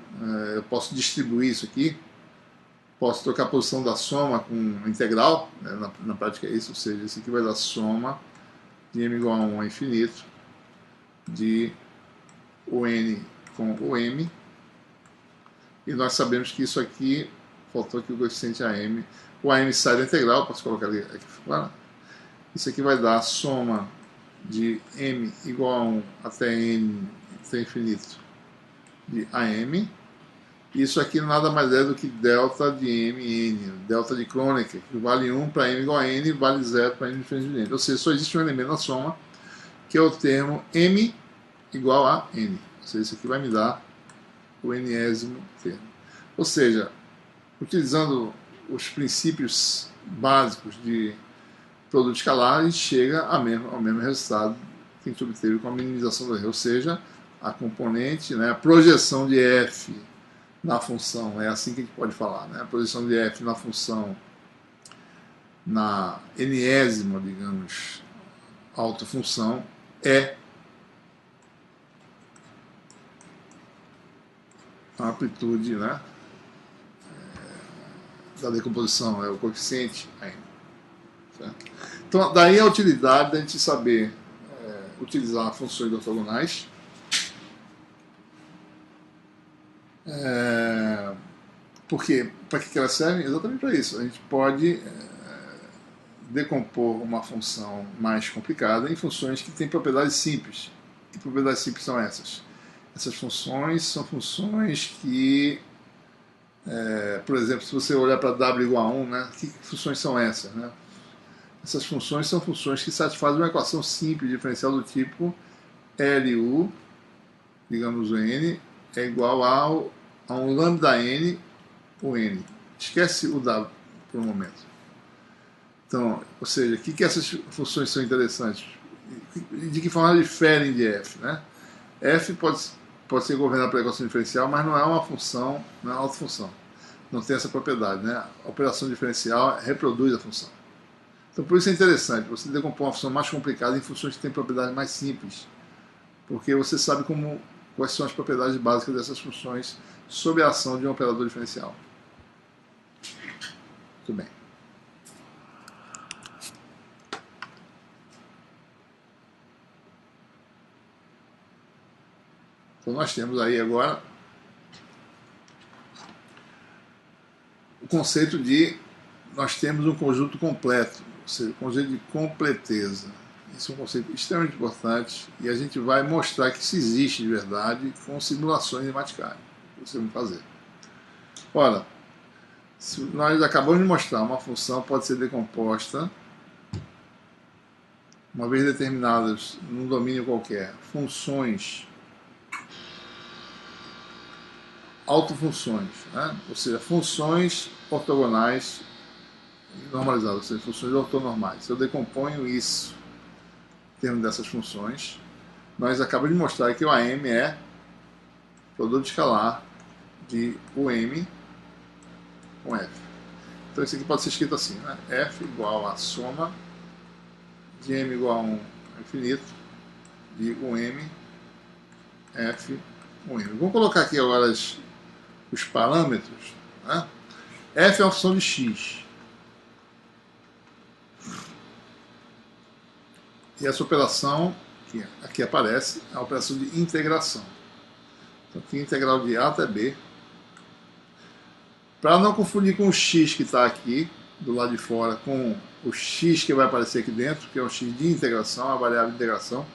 eu posso distribuir isso aqui, posso trocar a posição da soma com integral, né? Na prática é isso, ou seja, isso aqui vai dar soma de m igual a 1 a infinito de o n com o m, e nós sabemos que isso aqui, faltou aqui o coeficiente AM, o AM sai da integral, posso colocar ali aqui fora. Isso aqui vai dar a soma de m igual a 1 até n até infinito de AM. Isso aqui nada mais é do que delta de m n, delta de Kronecker, que vale 1 para m igual a n, vale 0 para n diferente de n. Ou seja, só existe um elemento na soma, que é o termo m igual a n. Ou seja, isso aqui vai me dar o nésimo termo. Ou seja, utilizando os princípios básicos de produto escalar, a gente chega ao mesmo resultado que a gente obteve com a minimização do erro, ou seja, a componente, né, a projeção de f na função, é assim que a gente pode falar, né, a projeção de f na função na enésima, digamos, autofunção é a amplitude, né, da decomposição, é o coeficiente AM. Certo? Então, daí a utilidade da gente saber utilizar funções ortogonais. Porque, para que elas servem? Exatamente para isso. A gente pode decompor uma função mais complicada em funções que têm propriedades simples. Que propriedades simples são essas? Essas funções são funções que, por exemplo, se você olhar para w igual a 1, né, que funções são essas? Né? Essas funções são funções que satisfazem uma equação simples diferencial do tipo LU, digamos o n, é igual a um lambda n, o n. Esquece o w por um momento. Então, ou seja, o que essas funções são interessantes? De que forma diferem de f? Né? F pode ser governado pela equação diferencial, mas não é uma função, não é uma autofunção. Não tem essa propriedade. Né? A operação diferencial reproduz a função. Então, por isso é interessante você decompor uma função mais complicada em funções que têm propriedades mais simples, porque você sabe quais são as propriedades básicas dessas funções sob a ação de um operador diferencial. Muito bem. Então, nós temos aí agora o conceito de nós temos um conjunto completo, ou seja, conceito de completeza. Esse é um conceito extremamente importante e a gente vai mostrar que isso existe de verdade com simulações de Mathcad. Você vai fazer. Ora, se nós acabamos de mostrar, uma função pode ser decomposta, uma vez determinadas num domínio qualquer, funções, autofunções, né? Ou seja, funções ortogonais normalizadas, ou seja, funções ortonormais. Se eu decomponho isso em termos dessas funções, nós acabamos de mostrar que o AM é produto escalar de UM com F. Então isso aqui pode ser escrito assim, né? F igual a soma de M igual a 1 a infinito de UM F UM. Vamos colocar aqui agora os parâmetros. Né? F é uma função de x. E essa operação que aqui aparece é a operação de integração. Então aqui integral de A até B. Para não confundir com o x que está aqui do lado de fora com o x que vai aparecer aqui dentro, que é o x de integração, a variável de integração,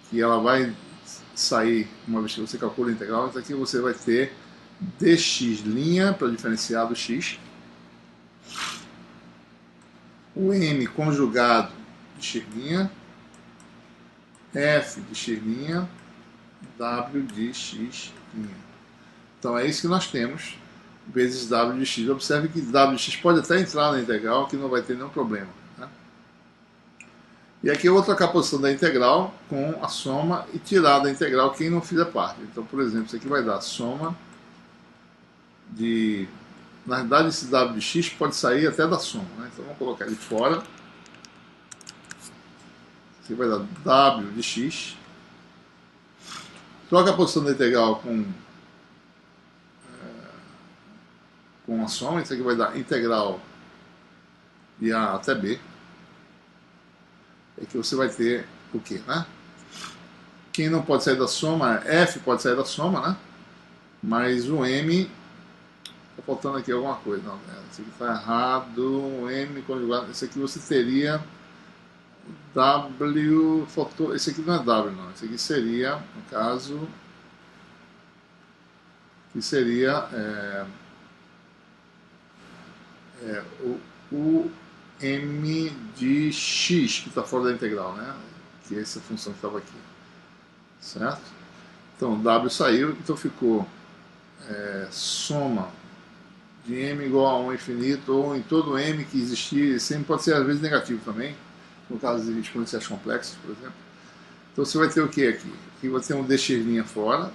que ela vai sair uma vez que você calcula a integral. Então aqui você vai ter dx' para diferenciar do x, o m conjugado de x', f de x', w de x'. Então é isso que nós temos, vezes w de x. Observe que w de x pode até entrar na integral, que não vai ter nenhum problema. Né? E aqui eu vou trocar a posição da integral com a soma e tirar da integral quem não fizer parte. Então, por exemplo, isso aqui vai dar soma de... Na verdade, esse w de x pode sair até da soma, né? Então, vamos colocar ele fora. Aqui vai dar w de x. Troca a posição da integral com a soma. Isso aqui vai dar integral de a até b. É que você vai ter o quê, né? Quem não pode sair da soma, f pode sair da soma, né? Mas o m, tá faltando aqui alguma coisa, não, isso aqui tá errado, o m conjugado, esse aqui você teria w, faltou, esse aqui não é w não, esse aqui seria, no caso, que seria o m de x, que está fora da integral, né? Que é essa função que estava aqui, certo? Então, w saiu, então ficou soma de m igual a 1 infinito, ou em todo m que existir, sempre pode ser às vezes negativo também, no caso de exponenciais complexos, por exemplo. Então você vai ter o que aqui? Aqui vai ter um dx' fora,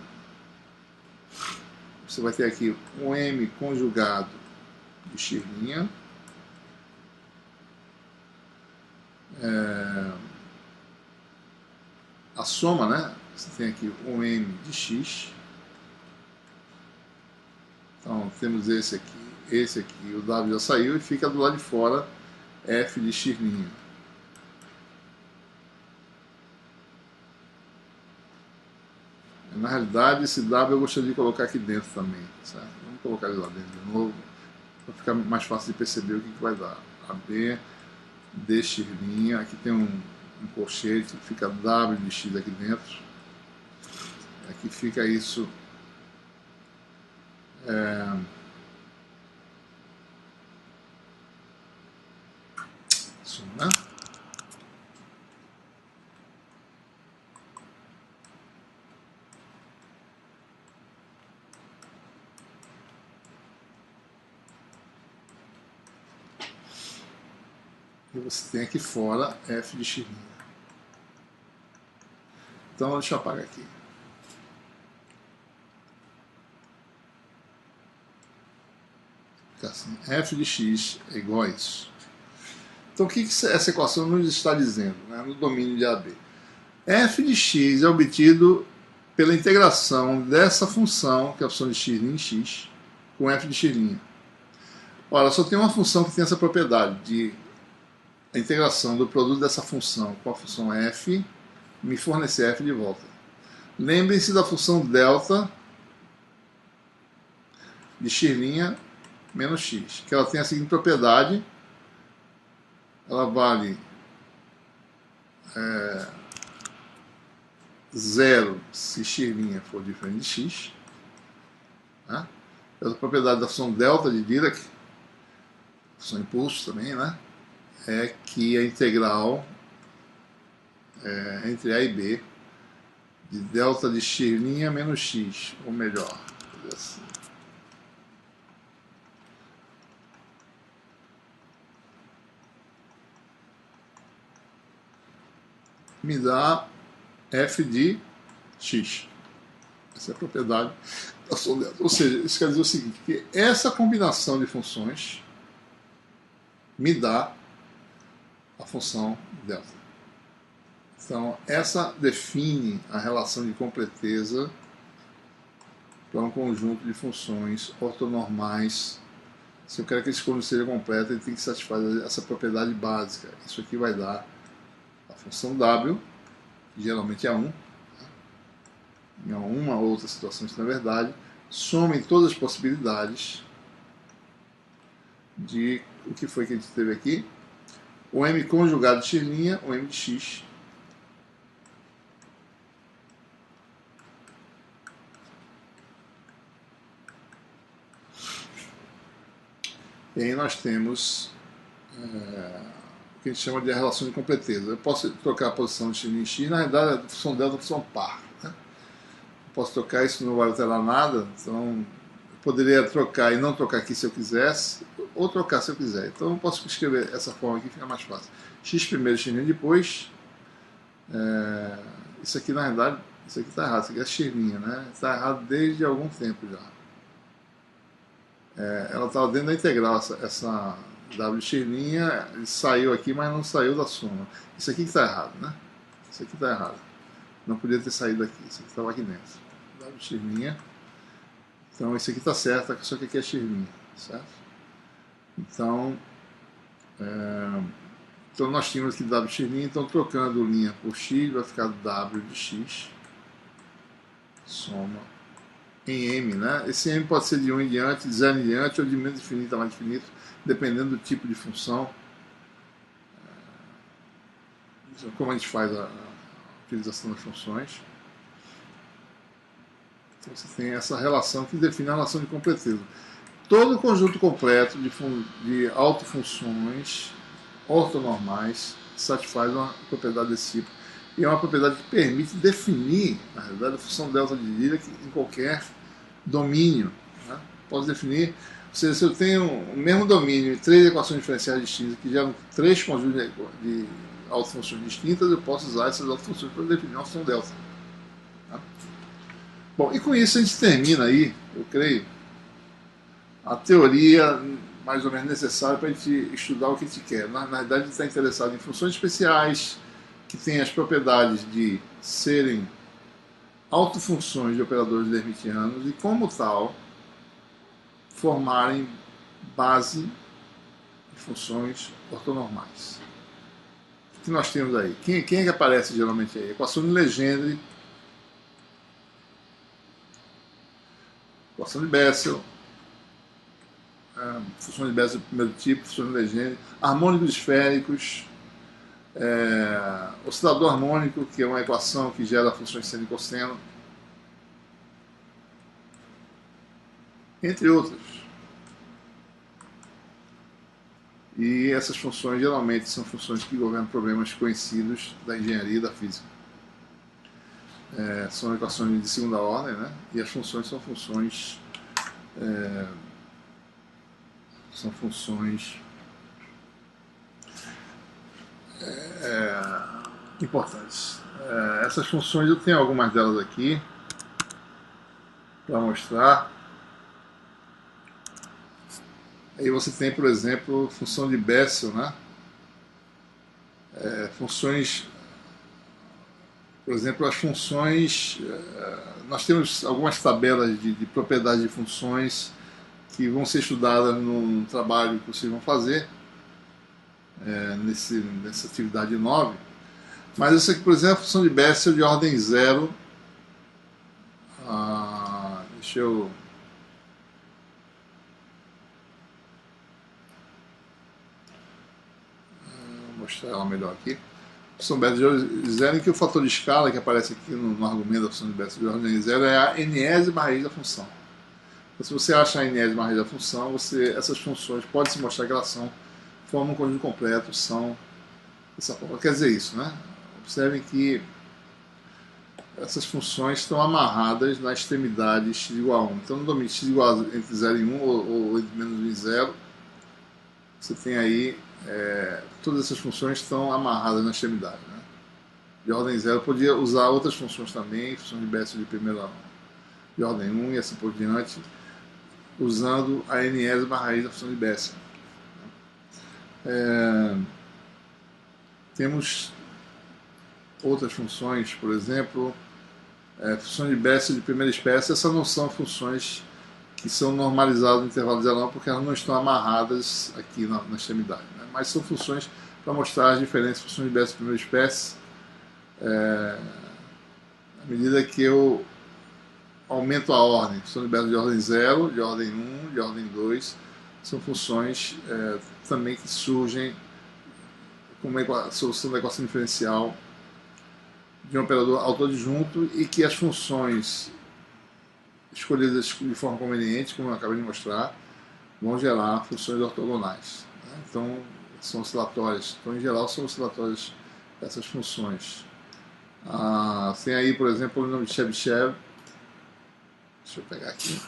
você vai ter aqui um m conjugado de x', a soma, né? Você tem aqui um m de x. Então temos esse aqui, o w já saiu e fica do lado de fora f de x'. Na realidade, esse w eu gostaria de colocar aqui dentro também, certo? Vamos colocar ele lá dentro de novo, para ficar mais fácil de perceber o que vai dar. AB dx', aqui tem um colchete, fica w de x aqui dentro. Aqui fica isso. Isso, né? E você tem aqui fora f de x'. Então, deixa eu apagar aqui. Fica assim, f de x é igual a isso. Então, o que essa equação nos está dizendo, né, no domínio de AB? F de x é obtido pela integração dessa função, que é a função de x' em x, com f de x'. Ora, só tem uma função que tem essa propriedade de a integração do produto dessa função com a função f me fornecer f de volta. Lembrem-se da função delta de x' menos x, que ela tem a seguinte propriedade: ela vale 0 se x' for diferente de x. Né? Essa propriedade da função delta de Dirac, função impulso também, né? É que a integral entre a e b de delta de x' menos x, ou melhor, assim, me dá f de x. Essa é a propriedade da função delta. Ou seja, isso quer dizer o seguinte, que essa combinação de funções me dá a função delta. Então, essa define a relação de completeza para um conjunto de funções ortonormais. Se eu quero que esse conjunto seja completo, ele tem que satisfazer essa propriedade básica. Isso aqui vai dar a função w, que geralmente é 1, em uma ou outra situação, isso na verdade, soma em todas as possibilidades de o que foi que a gente teve aqui. O m conjugado de x', o m de x. E aí nós temos o que a gente chama de relação de completeza. Eu posso trocar a posição de x em x, na verdade a função delta é a função par. Né? Eu posso trocar, isso não vai alterar nada, então eu poderia trocar e não trocar aqui se eu quisesse, ou trocar se eu quiser. Então eu posso escrever essa forma aqui, fica mais fácil. X primeiro, x depois, Isso aqui, na verdade, isso aqui está errado. Isso aqui é xirminha, né? Está errado desde algum tempo já. Ela estava dentro da integral, essa W xirminha saiu aqui, mas não saiu da soma. Isso aqui que está errado, né? Isso aqui está errado. Não podia ter saído aqui. Isso aqui estava aqui dentro. W xirminha. Então, isso aqui está certo, só que aqui é xirminha, certo? Então, então nós tínhamos aqui W xirminha, então trocando linha por x, vai ficar W de x, soma em m, né? Esse m pode ser de 1 em diante, de 0 em diante, ou de menos infinito a mais infinito, dependendo do tipo de função. Como a gente faz a utilização das funções. Então você tem essa relação que define a relação de completeza. Todo conjunto completo de autofunções ortonormais satisfaz uma propriedade desse tipo. E é uma propriedade que permite definir, na realidade, a função delta de Dirac em qualquer domínio. Né? Posso definir, ou seja, se eu tenho o mesmo domínio e 3 equações diferenciais distintas que geram 3 conjuntos de autofunções distintas, eu posso usar essas autofunções para definir uma função delta. Tá? Bom, e com isso a gente termina aí, eu creio, a teoria mais ou menos necessária para a gente estudar o que a gente quer. Na verdade, a gente está interessado em funções especiais que têm as propriedades de serem autofunções de operadores lermitianos e, como tal, formarem base de funções ortonormais. O que nós temos aí? Quem é que aparece geralmente aí? Equação de Legendre, equação de Bessel, funções de Bessel do primeiro tipo, funções de Legendre, harmônicos esféricos, oscilador harmônico, que é uma equação que gera funções seno e cosseno, entre outras. E essas funções geralmente são funções que governam problemas conhecidos da engenharia e da física. São equações de segunda ordem, né? E as funções são funções importantes. Essas funções, eu tenho algumas delas aqui para mostrar. Aí você tem, por exemplo, função de Bessel, né? Funções, por exemplo, as funções. Nós temos algumas tabelas de propriedades de funções que vão ser estudadas no trabalho que vocês vão fazer nessa atividade 9. Mas essa aqui, por exemplo, é a função de Bessel de ordem 0. Deixa eu mostrar ela melhor aqui. A função Bessel de 0, em que o fator de escala que aparece aqui no argumento da função de Bessel de ordem 0 é a enésima raiz da função. Então, se você acha a enésima raiz da função, essas funções pode se mostrar que elas formam um conjunto completo, são dessa forma. Quer dizer isso, né? Observem que essas funções estão amarradas na extremidade x igual a 1. Então, no domínio x igual a entre 0 e 1, ou entre menos 1 e 0, você tem aí, todas essas funções estão amarradas na extremidade. Né? De ordem 0, podia usar outras funções também, função de Bessel de primeira de ordem 1 e assim por diante, usando a enésima raiz da função de Bessel. Temos outras funções, por exemplo, função de Bessel de primeira espécie. Essas não são funções que são normalizadas no intervalo zero, porque elas não estão amarradas aqui na extremidade. Né? Mas são funções para mostrar as diferentes funções de Bessel de primeira espécie à medida que eu aumento a ordem. Função de Bessel de ordem 0, de ordem 1, de ordem 2, são funções também que surgem como uma solução da equação diferencial de um operador autoadjunto e que as funções escolhidas de forma conveniente, como eu acabei de mostrar, vão gerar funções ortogonais. Né? Então, são oscilatórias. Então, em geral, são oscilatórias essas funções. Tem aí, por exemplo, o nome de Chebyshev. Deixa eu pegar aqui.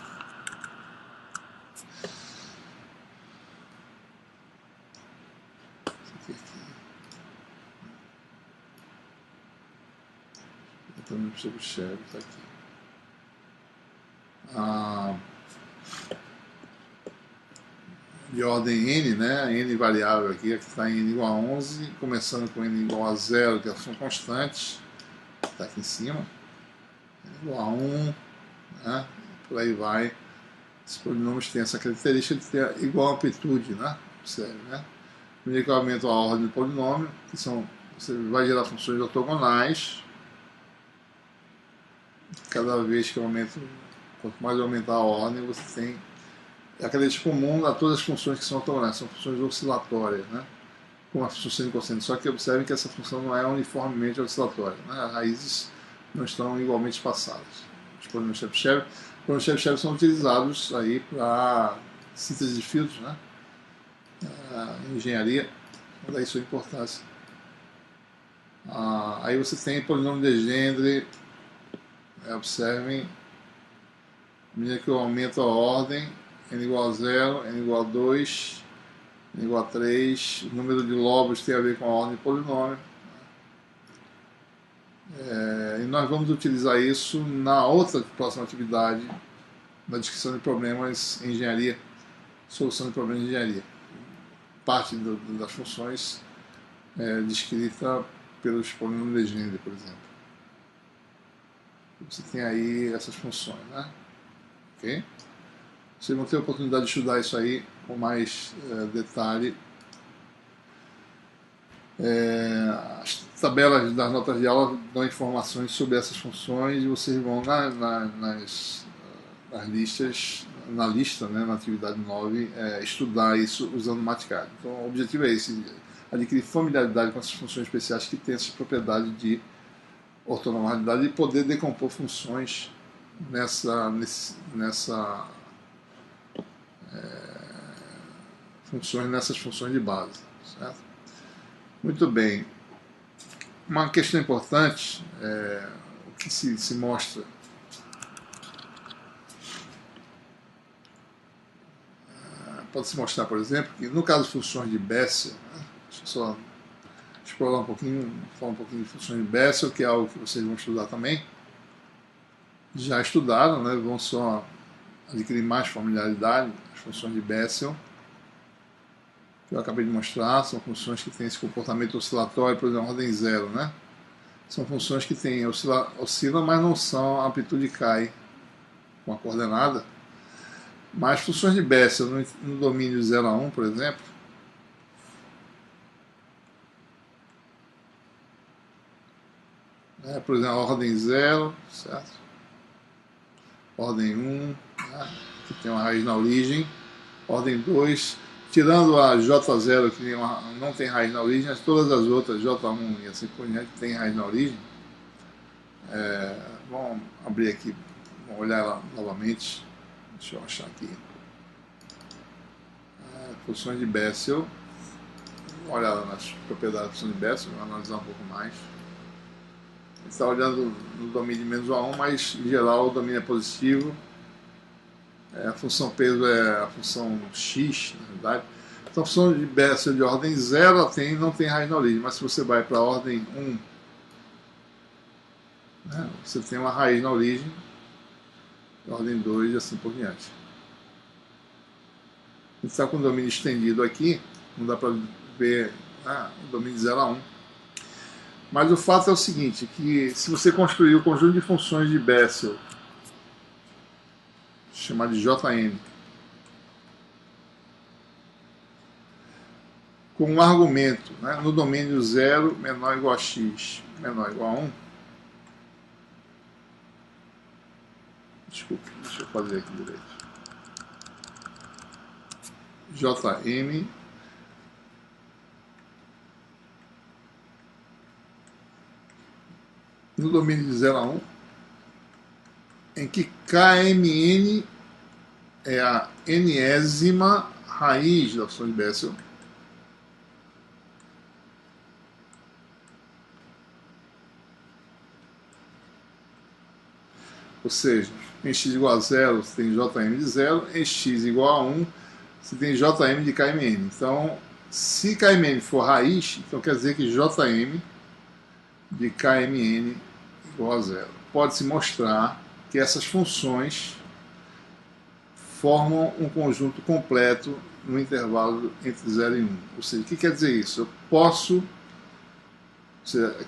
Chebyshev está aqui. De ordem n, né? N variável aqui está em n igual a 11, começando com n igual a 0, que são constantes, está aqui em cima, n igual a 1, né? Por aí vai. Esses polinômios têm essa característica de ter igual amplitude, né? Observe, né? No que eu aumento a ordem do polinômio, que são, você vai gerar funções ortogonais. Cada vez que eu aumento, quanto mais eu aumentar a ordem, você tem a característica comum a todas as funções que são ortogonais, são funções oscilatórias, né? Com a função sino e cosseno. Só que observe que essa função não é uniformemente oscilatória, né? As raízes não estão igualmente espaçadas. Os polinomios Chebyshev são utilizados aí para síntese de filtros, né? Engenharia, daí sua importância. Aí você tem polinômio de Legendre, observem, à medida que eu aumento a ordem, n igual a 0, n igual a 2, n igual a 3, o número de lobos tem a ver com a ordem de polinômio. E nós vamos utilizar isso na outra próxima atividade, na descrição de problemas em engenharia, solução de problemas de engenharia. Parte das funções descrita pelos polinômios de Legendre, por exemplo. Você tem aí essas funções, né? Ok? Vocês vão ter a oportunidade de estudar isso aí com mais detalhe. As tabelas das notas de aula dão informações sobre essas funções e vocês vão nas listas, na lista, né, na atividade 9, estudar isso usando o Mathcad. Então o objetivo é esse, adquirir familiaridade com essas funções especiais que têm essa propriedade de ortonormalidade e poder decompor funções nessas funções de base, certo? Muito bem. Uma questão importante, o que se mostra pode se mostrar, por exemplo, que no caso de funções de Bessel, né, deixa eu só explorar um pouquinho, falar um pouquinho de funções de Bessel, que é algo que vocês vão estudar também. Já estudaram, né, vão só adquirir mais familiaridade. As funções de Bessel, que eu acabei de mostrar, são funções que têm esse comportamento oscilatório, por exemplo, ordem 0, né? São funções que têm oscilam, mas não são, a amplitude cai com a coordenada. Mas funções de Bessel no domínio 0 a 1, por exemplo, por exemplo, a ordem 0, certo? Ordem 1, né, que tem uma raiz na origem. Ordem 2, tirando a J0, que não tem raiz na origem, mas todas as outras, J1 e assim por diante, tem raiz na origem. Vamos abrir aqui, vamos olhar ela novamente. Deixa eu achar aqui. Funções de Bessel. Vamos olhar nas propriedades da função de Bessel, vamos analisar um pouco mais. A gente está olhando no domínio de menos 1 a 1, mas em geral o domínio é positivo. A função peso é a função x, na verdade. Então a função de Bessel de ordem 0 não tem raiz na origem, mas se você vai para a ordem 1, né, você tem uma raiz na origem, ordem 2 e assim por diante. A gente está com o domínio estendido aqui, não dá para ver o domínio de 0 a 1. Mas o fato é o seguinte, que se você construir o conjunto de funções de Bessel, chamado de Jn, com um argumento, né, no domínio 0 menor ou igual a x menor ou igual a 1, desculpe, deixa eu fazer aqui direito, Jm no domínio de 0 a 1, em que Kmn é a enésima raiz da função de Bessel, ou seja, em x igual a 0 você tem Jm de 0, em x igual a 1 você tem Jm de Kmn. Então, se Kmn for raiz, então quer dizer que Jm de Kmn igual a 0. pode-se mostrar que essas funções formam um conjunto completo no intervalo entre 0 e 1. Ou seja, o que quer dizer isso? Eu posso...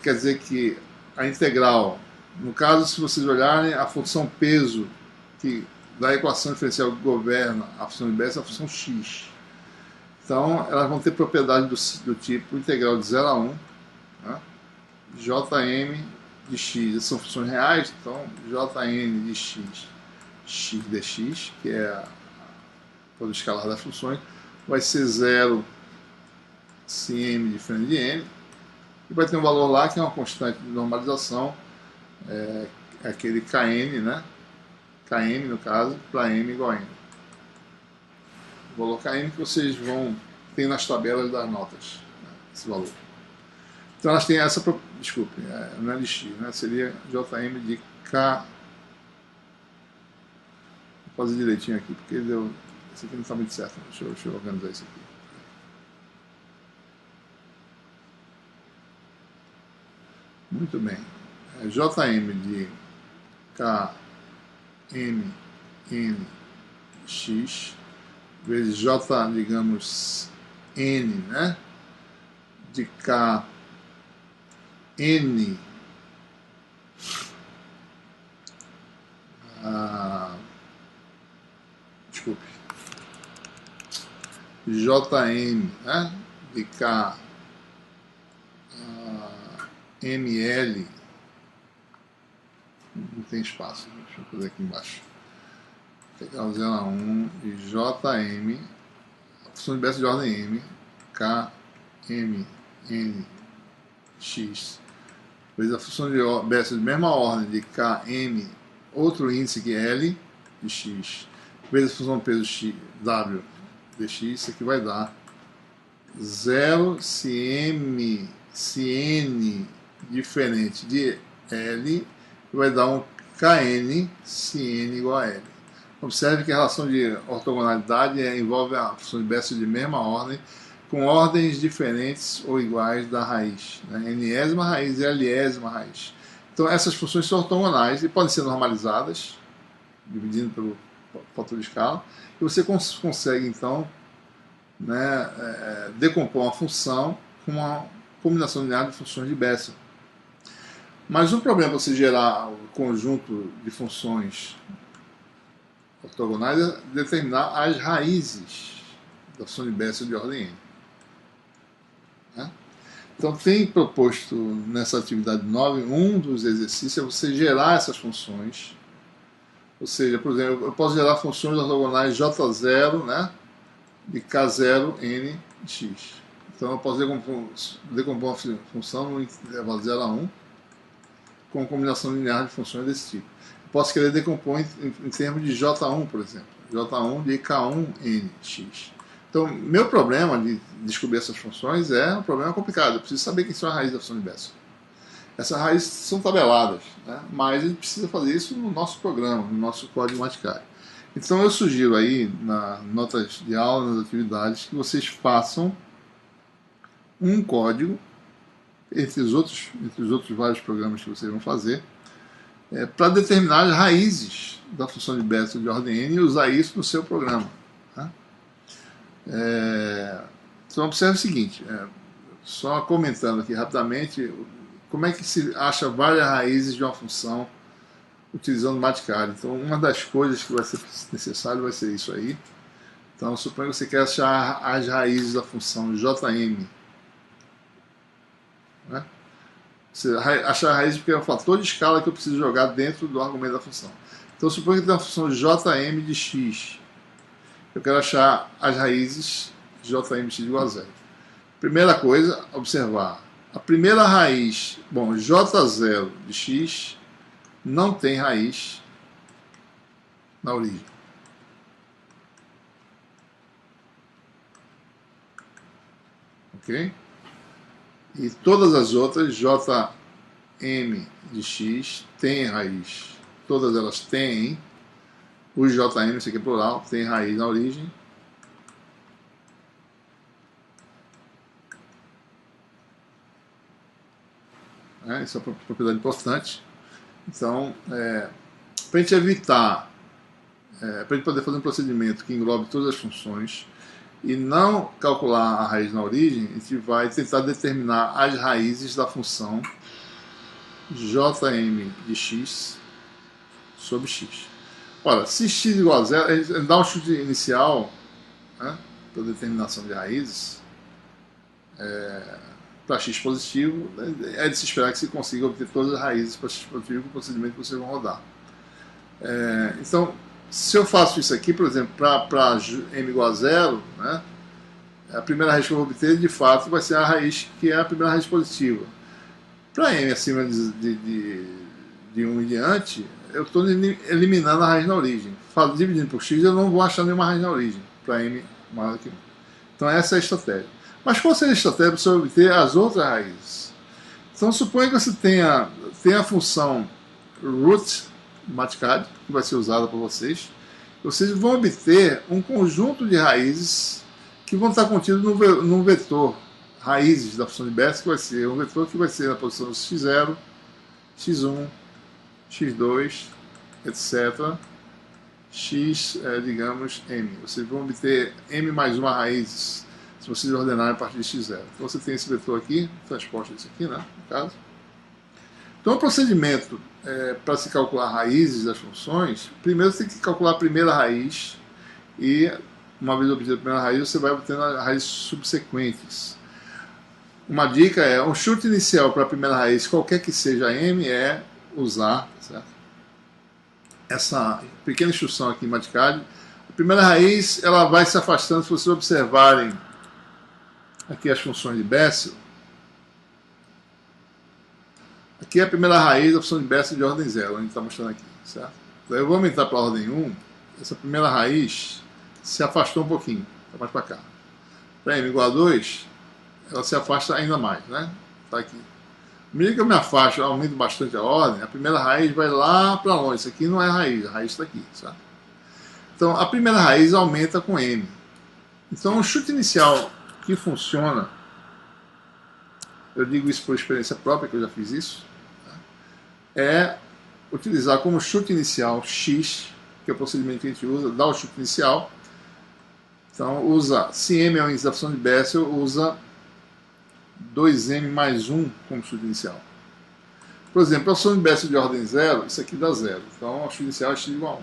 Quer dizer que a integral, no caso, se vocês olharem, a função peso que da equação diferencial que governa a função de Bessa é a função x. Então, elas vão ter propriedade do tipo integral de 0 a 1, né? Jm de x, são funções reais, então Jn de x, x dx, que é a produto escalar das funções, vai ser 0 se m diferente de n, e vai ter um valor lá que é uma constante de normalização, aquele Kn, né? Km no caso, para m igual a n. O valor Km que vocês vão ter nas tabelas das notas, né? Esse valor. Então elas têm essa, desculpe, não é de x, né? Seria Jm de K. Vou fazer direitinho aqui, porque deu, esse aqui não está muito certo. Deixa eu organizar isso aqui. Muito bem. Jm de K m n x vezes j, digamos, n, né? De K n desculpe, Jm, né? De K ml, não tem espaço, deixa eu fazer aqui embaixo, integral 0 a 1 e Jm, a função de Bessa de ordem m, K m n x, vezes a função de Bessa de mesma ordem de Km, outro índice que é L de x, vezes a função de peso x, W dx, isso aqui vai dar 0 se m se n diferente de L, vai dar um Kn se n igual a L. Observe que a relação de ortogonalidade envolve a função de Bessa de mesma ordem, com ordens diferentes ou iguais da raiz, né? Nésima raiz e Lésima raiz. Então essas funções são ortogonais e podem ser normalizadas, dividindo pelo fator de escala, e você consegue então, né, decompor uma função com uma combinação linear de funções de Bessa. Mas o problema para você gerar o conjunto de funções ortogonais é determinar as raízes da função de Bessa de ordem n. Então, tem proposto nessa atividade 9, um dos exercícios é você gerar essas funções. Ou seja, por exemplo, eu posso gerar funções ortogonais J0, né, de K0 n x. Então, eu posso decompor uma função no intervalo 0 a 1 com combinação linear de funções desse tipo. Eu posso querer decompor em termos de J1, por exemplo. J1 de K1 n x. Então, meu problema de descobrir essas funções é um problema complicado. Eu preciso saber quem são as raízes da função de Bessa. Essas raízes são tabeladas, né? Mas a gente precisa fazer isso no nosso programa, no nosso código maticário. Então, eu sugiro aí, nas notas de aula, nas atividades, que vocês façam um código, entre os outros vários programas que vocês vão fazer, para determinar as raízes da função de Bessa de ordem n e usar isso no seu programa. Então observe o seguinte, só comentando aqui rapidamente, como é que se acha várias raízes de uma função utilizando o maticário. Então uma das coisas que vai ser necessário vai ser isso aí. Então suponha que você quer achar as raízes da função Jm, né? Você achar a raiz porque é um fator de escala que eu preciso jogar dentro do argumento da função. Então suponha que tem uma função Jm de x. Eu quero achar as raízes de Jm de x igual a 0. Primeira coisa, observar. A primeira raiz, bom, J0 de x não tem raiz na origem. Ok? E todas as outras, Jm de x, tem raiz. Todas elas têm. O Jm, isso aqui é plural, tem raiz na origem. Isso é uma propriedade importante. Então, para a gente evitar, para a gente poder fazer um procedimento que englobe todas as funções e não calcular a raiz na origem, a gente vai tentar determinar as raízes da função Jm de x sobre x. Ora, se x igual a zero, a gente dá um chute inicial, né, para determinação de raízes, para x positivo, é de se esperar que se consiga obter todas as raízes para x positivo com o procedimento que vocês vão rodar. Então, se eu faço isso aqui, por exemplo, para m igual a zero, né, a primeira raiz que eu vou obter, de fato, vai ser a raiz que é a primeira raiz positiva. Para m acima de 1 em diante, eu estou eliminando a raiz na origem. Dividindo por x, eu não vou achar nenhuma raiz na origem, para m maior do que 1. Então essa é a estratégia. Mas qual seria a estratégia para você obter as outras raízes? Então suponha que você tenha a função root maticad, que vai ser usada por vocês. Vocês vão obter um conjunto de raízes que vão estar contidos num vetor raízes da função de Bess, que vai ser um vetor que vai ser na posição x0, x1, x2, etc. x, digamos, m. Vocês vão obter m mais uma raízes se vocês ordenarem a partir de x0. Então você tem esse vetor aqui, transposto isso aqui, né, no caso. Então o procedimento para se calcular raízes das funções, primeiro você tem que calcular a primeira raiz e, uma vez obtida a primeira raiz, você vai obtendo as raízes subsequentes. Uma dica é, um chute inicial para a primeira raiz, qualquer que seja m, é usar, certo, essa pequena instrução aqui em Maticad. A primeira raiz ela vai se afastando, se vocês observarem aqui as funções de Bessel. Aqui é a primeira raiz da função de Bessel de ordem 0, a gente está mostrando aqui, certo? Daí eu vou aumentar para a ordem 1, essa primeira raiz se afastou um pouquinho, está mais para cá. Para m igual a 2, ela se afasta ainda mais, né? Está aqui. À medida que eu me afasto, aumento bastante a ordem, a primeira raiz vai lá para longe. Isso aqui não é a raiz está aqui, certo? Então a primeira raiz aumenta com m. Então o chute inicial que funciona, eu digo isso por experiência própria, que eu já fiz isso, é utilizar como chute inicial x, que é o procedimento que a gente usa, dá o chute inicial. Então usa, se m é o índice da função de Bessel, usa 2m mais 1 como chute inicial. Por exemplo, a função de Bessel de ordem 0, isso aqui dá 0. Então a chute inicial é x igual a 1.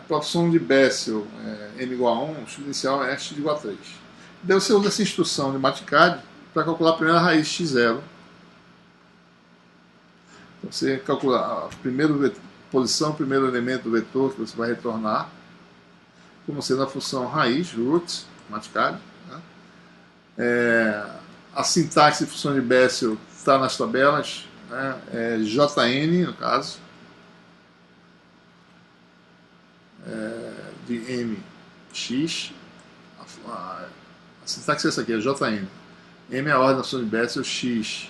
Para a função de Bessel, m igual a 1, o chute inicial é x igual a 3. Daí você usa essa instrução de Maticad para calcular a primeira raiz x0. Então você calcula a primeira posição, o primeiro elemento do vetor que você vai retornar, como sendo a função raiz, root, Maticad. A sintaxe de função de Bessel está nas tabelas, né? Jn, no caso, de mx. A sintaxe é essa aqui, é Jn. M é a ordem da função de Bessel, x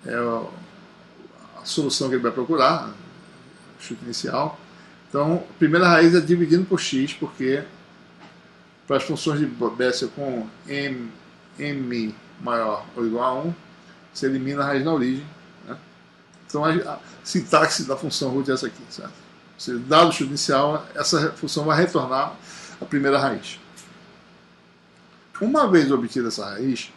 é a solução que ele vai procurar, o chute inicial. Então, a primeira raiz é dividindo por x, porque para as funções de Bessel com m maior ou igual a 1, você elimina a raiz na origem, né? Então a sintaxe da função root é essa aqui, certo? Você, dado o chute inicial, essa função vai retornar a primeira raiz. Uma vez obtida essa raiz,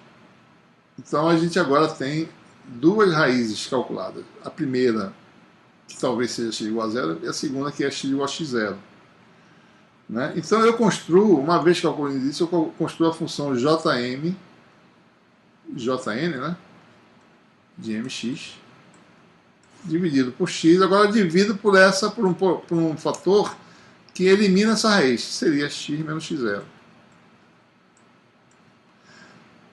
então a gente agora tem duas raízes calculadas. A primeira, que talvez seja x igual a 0, e a segunda, que é x igual a x0. Né? Então eu construo, uma vez calculando isso, eu construo a função jn, né, de mx, dividido por x. Agora eu divido por um fator que elimina essa raiz, que seria x menos x0.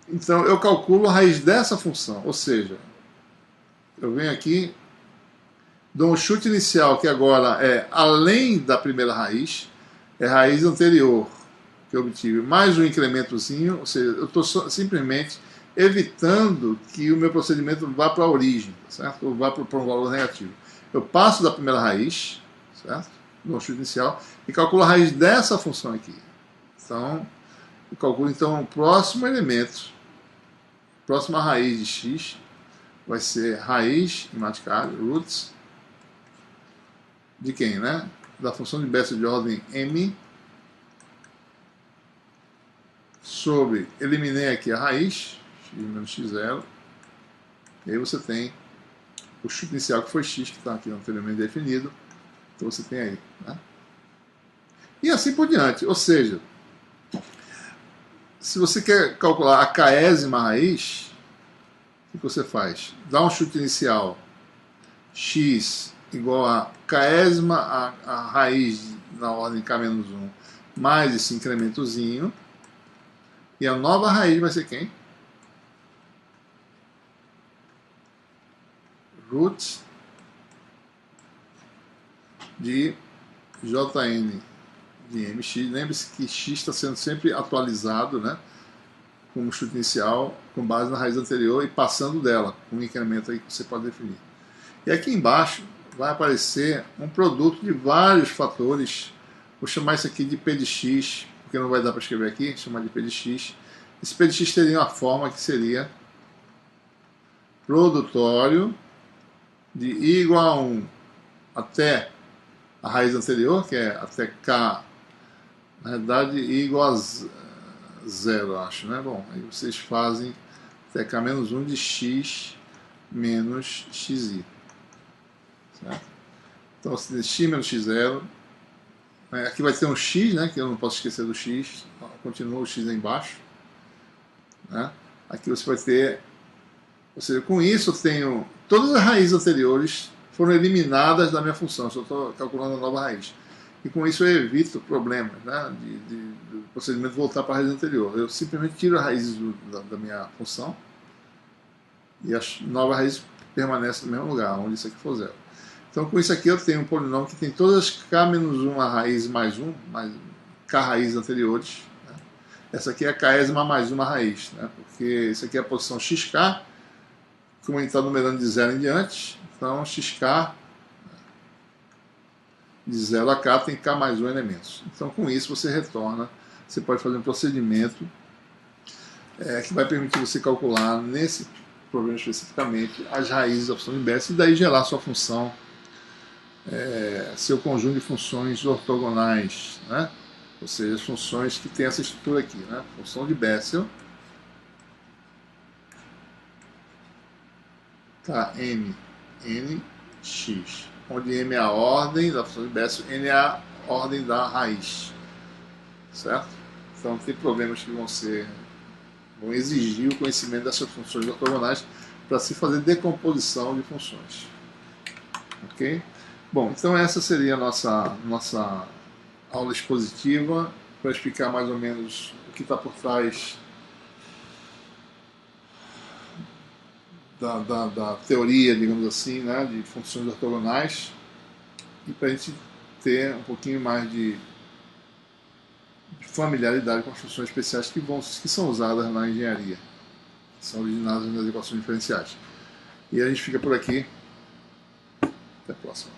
Então eu calculo a raiz dessa função, ou seja, eu venho aqui, dou um chute inicial que agora é além da primeira raiz, é a raiz anterior que eu obtive, mais um incrementozinho, ou seja, eu estou simplesmente evitando que o meu procedimento vá para a origem, certo? Ou vá para um valor negativo. Eu passo da primeira raiz, certo? No chute inicial, e calculo a raiz dessa função aqui. Então, eu calculo então o próximo elemento, próxima raiz de x, vai ser raiz em Mathcad, roots, de quem, né? Da função de Bessel de ordem m, sobre, eliminei aqui a raiz, x menos x0, e aí você tem o chute inicial que foi x, que está aqui anteriormente definido, então você tem aí, né? E assim por diante, ou seja, se você quer calcular a késima raiz, o que você faz? Dá um chute inicial x igual a késima, a raiz na ordem k-1, mais esse incrementozinho, e a nova raiz vai ser quem? Root de Jn de mx. Lembre-se que x está sendo sempre atualizado, né, como chute inicial, com base na raiz anterior e passando dela, com um incremento aí que você pode definir. E aqui embaixo vai aparecer um produto de vários fatores. Vou chamar isso aqui de P de x, porque não vai dar para escrever aqui, vou chamar de P de x. Esse P de x teria uma forma que seria produtório de i igual a 1 até a raiz anterior, que é até k, na realidade i igual a 0, acho, né? Bom, aí vocês fazem até k-1 de x menos xi. Certo? Então você tem x menos x0. Aqui vai ter um x, né, que eu não posso esquecer do x. Continua o x aí embaixo. Né? Aqui você vai ter... Ou seja, com isso eu tenho... Todas as raízes anteriores foram eliminadas da minha função. Só estou calculando a nova raiz. E com isso eu evito problemas, né, do procedimento voltar para a raiz anterior. Eu simplesmente tiro a raiz da minha função e a nova raiz permanece no mesmo lugar, onde isso aqui for 0. Então, com isso aqui eu tenho um polinômio que tem todas as k-1 a raiz mais 1, mais k raízes anteriores. Né? Essa aqui é a késima mais uma raiz, né? Porque isso aqui é a posição xk, como a gente está numerando de 0 em diante, então xk de 0 a k tem k mais 1 elementos. Então, com isso você retorna, você pode fazer um procedimento que vai permitir você calcular, nesse problema especificamente, as raízes da função de Bessel e daí gerar sua função, seu conjunto de funções ortogonais, né? Ou seja, as funções que tem essa estrutura aqui, né? Função de Bessel, Km, n, x, onde m é a ordem da função de Bessel, n é a ordem da raiz, certo? Então tem problemas que vão exigir o conhecimento dessas funções ortogonais para se fazer decomposição de funções. Ok? Bom, então essa seria a nossa aula expositiva para explicar mais ou menos o que está por trás da teoria, digamos assim, né, de funções ortogonais, e para a gente ter um pouquinho mais de familiaridade com as funções especiais que são usadas na engenharia, que são originadas nas equações diferenciais. E a gente fica por aqui. Até a próxima.